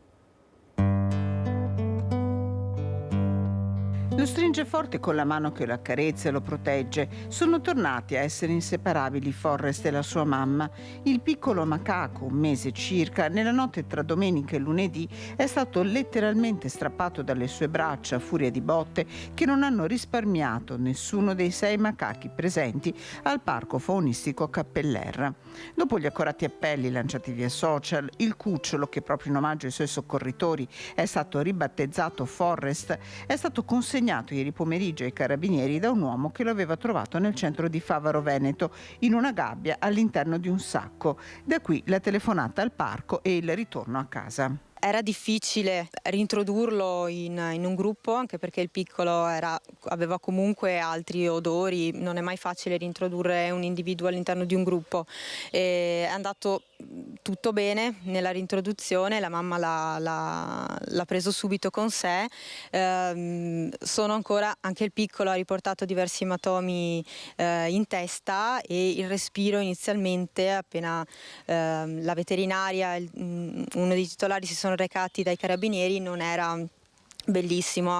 Lo stringe forte con la mano che lo accarezza e lo protegge. Sono tornati a essere inseparabili Forrest e la sua mamma. Il piccolo macaco, un mese circa, nella notte tra domenica e lunedì, è stato letteralmente strappato dalle sue braccia a furia di botte che non hanno risparmiato nessuno dei 6 macachi presenti al parco faunistico Cappeller. Dopo gli accorati appelli lanciati via social, il cucciolo, che proprio in omaggio ai suoi soccorritori è stato ribattezzato Forrest, è stato consegnato ieri pomeriggio ai carabinieri da un uomo che lo aveva trovato nel centro di Favaro Veneto in una gabbia all'interno di un sacco. Da qui la telefonata al parco e il ritorno a casa. Era difficile reintrodurlo in un gruppo, anche perché il piccolo aveva comunque altri odori, non è mai facile reintrodurre un individuo all'interno di un gruppo. È andato tutto bene nella reintroduzione, la mamma l'ha preso subito con sé. Sono ancora, anche il piccolo ha riportato diversi ematomi in testa e il respiro inizialmente, appena la veterinaria, uno dei titolari si sono recati dai carabinieri, non era bellissimo.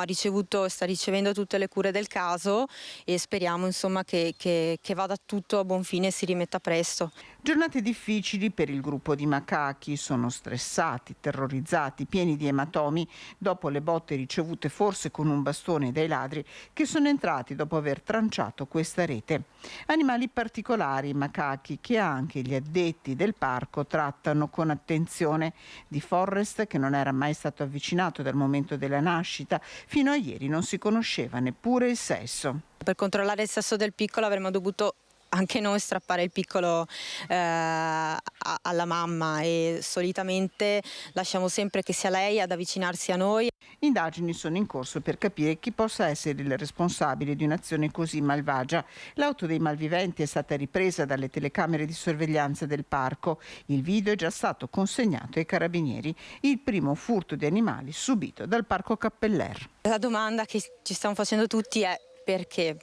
Sta ricevendo tutte le cure del caso e speriamo insomma che vada tutto a buon fine e si rimetta presto. Giornate difficili per il gruppo di macachi, sono stressati, terrorizzati, pieni di ematomi dopo le botte ricevute forse con un bastone dai ladri che sono entrati dopo aver tranciato questa rete. Animali particolari, macachi, che anche gli addetti del parco trattano con attenzione. Di Forrest, che non era mai stato avvicinato dal momento della nascita, fino a ieri non si conosceva neppure il sesso. Per controllare il sesso del piccolo avremmo dovuto anche noi strappare il piccolo alla mamma e solitamente lasciamo sempre che sia lei ad avvicinarsi a noi. Indagini sono in corso per capire chi possa essere il responsabile di un'azione così malvagia. L'auto dei malviventi è stata ripresa dalle telecamere di sorveglianza del parco. Il video è già stato consegnato ai carabinieri. Il primo furto di animali subito dal parco Cappeller. La domanda che ci stiamo facendo tutti è: perché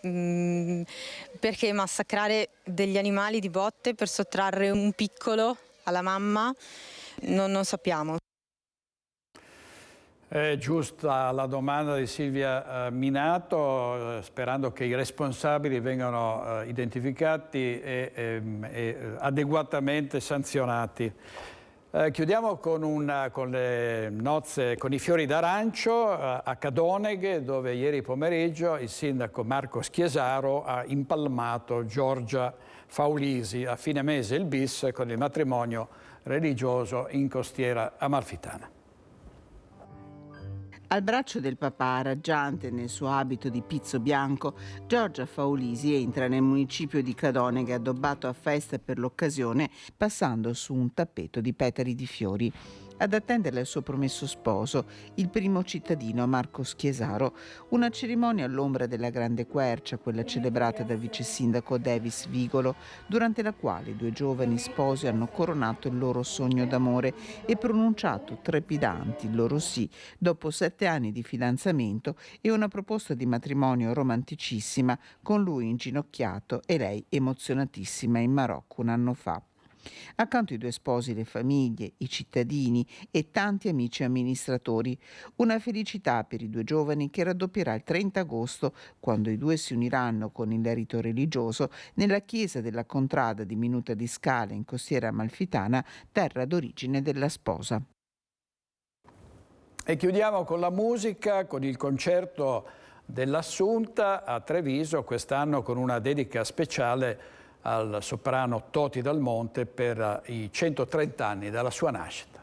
massacrare degli animali di botte per sottrarre un piccolo alla mamma? Non sappiamo. È giusta la domanda di Silvia Minato, sperando che i responsabili vengano identificati e adeguatamente sanzionati. Chiudiamo con le nozze con i fiori d'arancio a Cadoneghe, dove ieri pomeriggio il sindaco Marco Schiesaro ha impalmato Giorgia Faulisi. A fine mese il bis con il matrimonio religioso in Costiera Amalfitana. Al braccio del papà, raggiante nel suo abito di pizzo bianco, Giorgia Faulisi entra nel municipio di Cadoneghe addobbato a festa per l'occasione, passando su un tappeto di petali di fiori. Ad attenderla il suo promesso sposo, il primo cittadino Marco Schiesaro. Una cerimonia all'ombra della grande quercia, quella celebrata dal vice sindaco Davis Vigolo, durante la quale i 2 giovani sposi hanno coronato il loro sogno d'amore e pronunciato trepidanti il loro sì dopo 7 anni di fidanzamento e una proposta di matrimonio romanticissima, con lui inginocchiato e lei emozionatissima in Marocco un anno fa. Accanto ai due sposi, le famiglie, i cittadini e tanti amici amministratori. Una felicità per i due giovani che raddoppierà il 30 agosto, quando i due si uniranno con il rito religioso nella chiesa della Contrada di Minuta di Scala in Costiera Amalfitana, terra d'origine della sposa. E chiudiamo con la musica, con il concerto dell'Assunta a Treviso, quest'anno con una dedica speciale al soprano Toti Dal Monte per i 130 anni dalla sua nascita.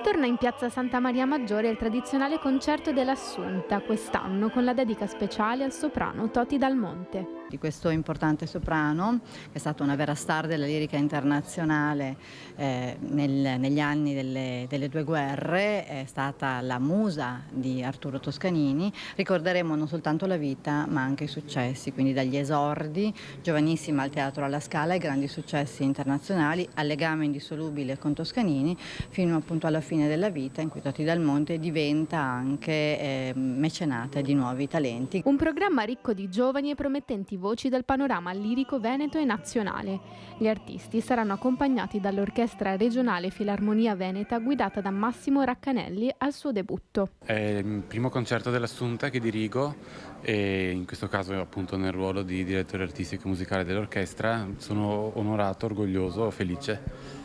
Torna in piazza Santa Maria Maggiore il tradizionale concerto dell'Assunta, quest'anno con la dedica speciale al soprano Toti Dal Monte. Di questo importante soprano, che è stata una vera star della lirica internazionale negli anni delle due guerre, è stata la musa di Arturo Toscanini. Ricorderemo non soltanto la vita ma anche i successi, quindi dagli esordi, giovanissima al Teatro alla Scala, ai grandi successi internazionali, al legame indissolubile con Toscanini, fino appunto alla fine della vita in cui Toti Dal Monte diventa anche mecenate di nuovi talenti. Un programma ricco di giovani e promettenti voci dal panorama lirico veneto e nazionale. Gli artisti saranno accompagnati dall'Orchestra Regionale Filarmonia Veneta guidata da Massimo Raccanelli al suo debutto. È il primo concerto dell'Assunta che dirigo e in questo caso appunto nel ruolo di direttore artistico e musicale dell'orchestra. Sono onorato, orgoglioso, felice.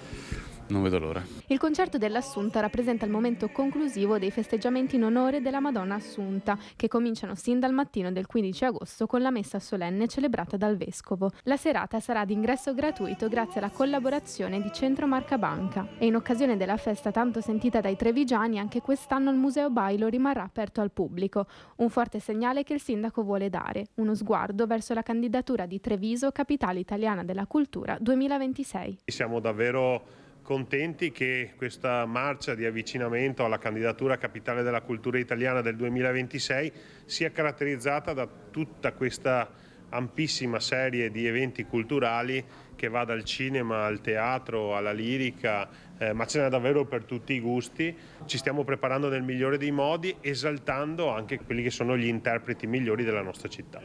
Non vedo l'ora. Il concerto dell'Assunta rappresenta il momento conclusivo dei festeggiamenti in onore della Madonna Assunta, che cominciano sin dal mattino del 15 agosto con la messa solenne celebrata dal Vescovo. La serata sarà ad ingresso gratuito grazie alla collaborazione di Centro Marca Banca e in occasione della festa tanto sentita dai trevigiani anche quest'anno il Museo Bailo rimarrà aperto al pubblico. Un forte segnale che il sindaco vuole dare, uno sguardo verso la candidatura di Treviso Capitale Italiana della Cultura 2026. Siamo davvero contenti che questa marcia di avvicinamento alla candidatura Capitale della Cultura Italiana del 2026 sia caratterizzata da tutta questa ampissima serie di eventi culturali che va dal cinema al teatro alla lirica, ma ce n'è davvero per tutti i gusti. Ci stiamo preparando nel migliore dei modi, esaltando anche quelli che sono gli interpreti migliori della nostra città.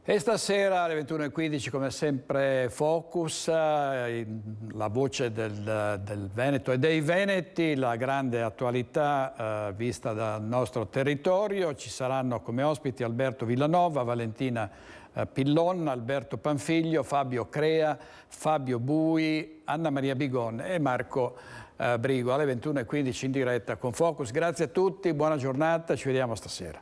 E stasera alle 21:15 come sempre Focus, la voce del Veneto e dei Veneti, la grande attualità vista dal nostro territorio. Ci saranno come ospiti Alberto Villanova, Valentina Pillon, Alberto Panfiglio, Fabio Crea, Fabio Bui, Anna Maria Bigon e Marco Brigo alle 21:15 in diretta con Focus. Grazie a tutti, buona giornata, ci vediamo stasera.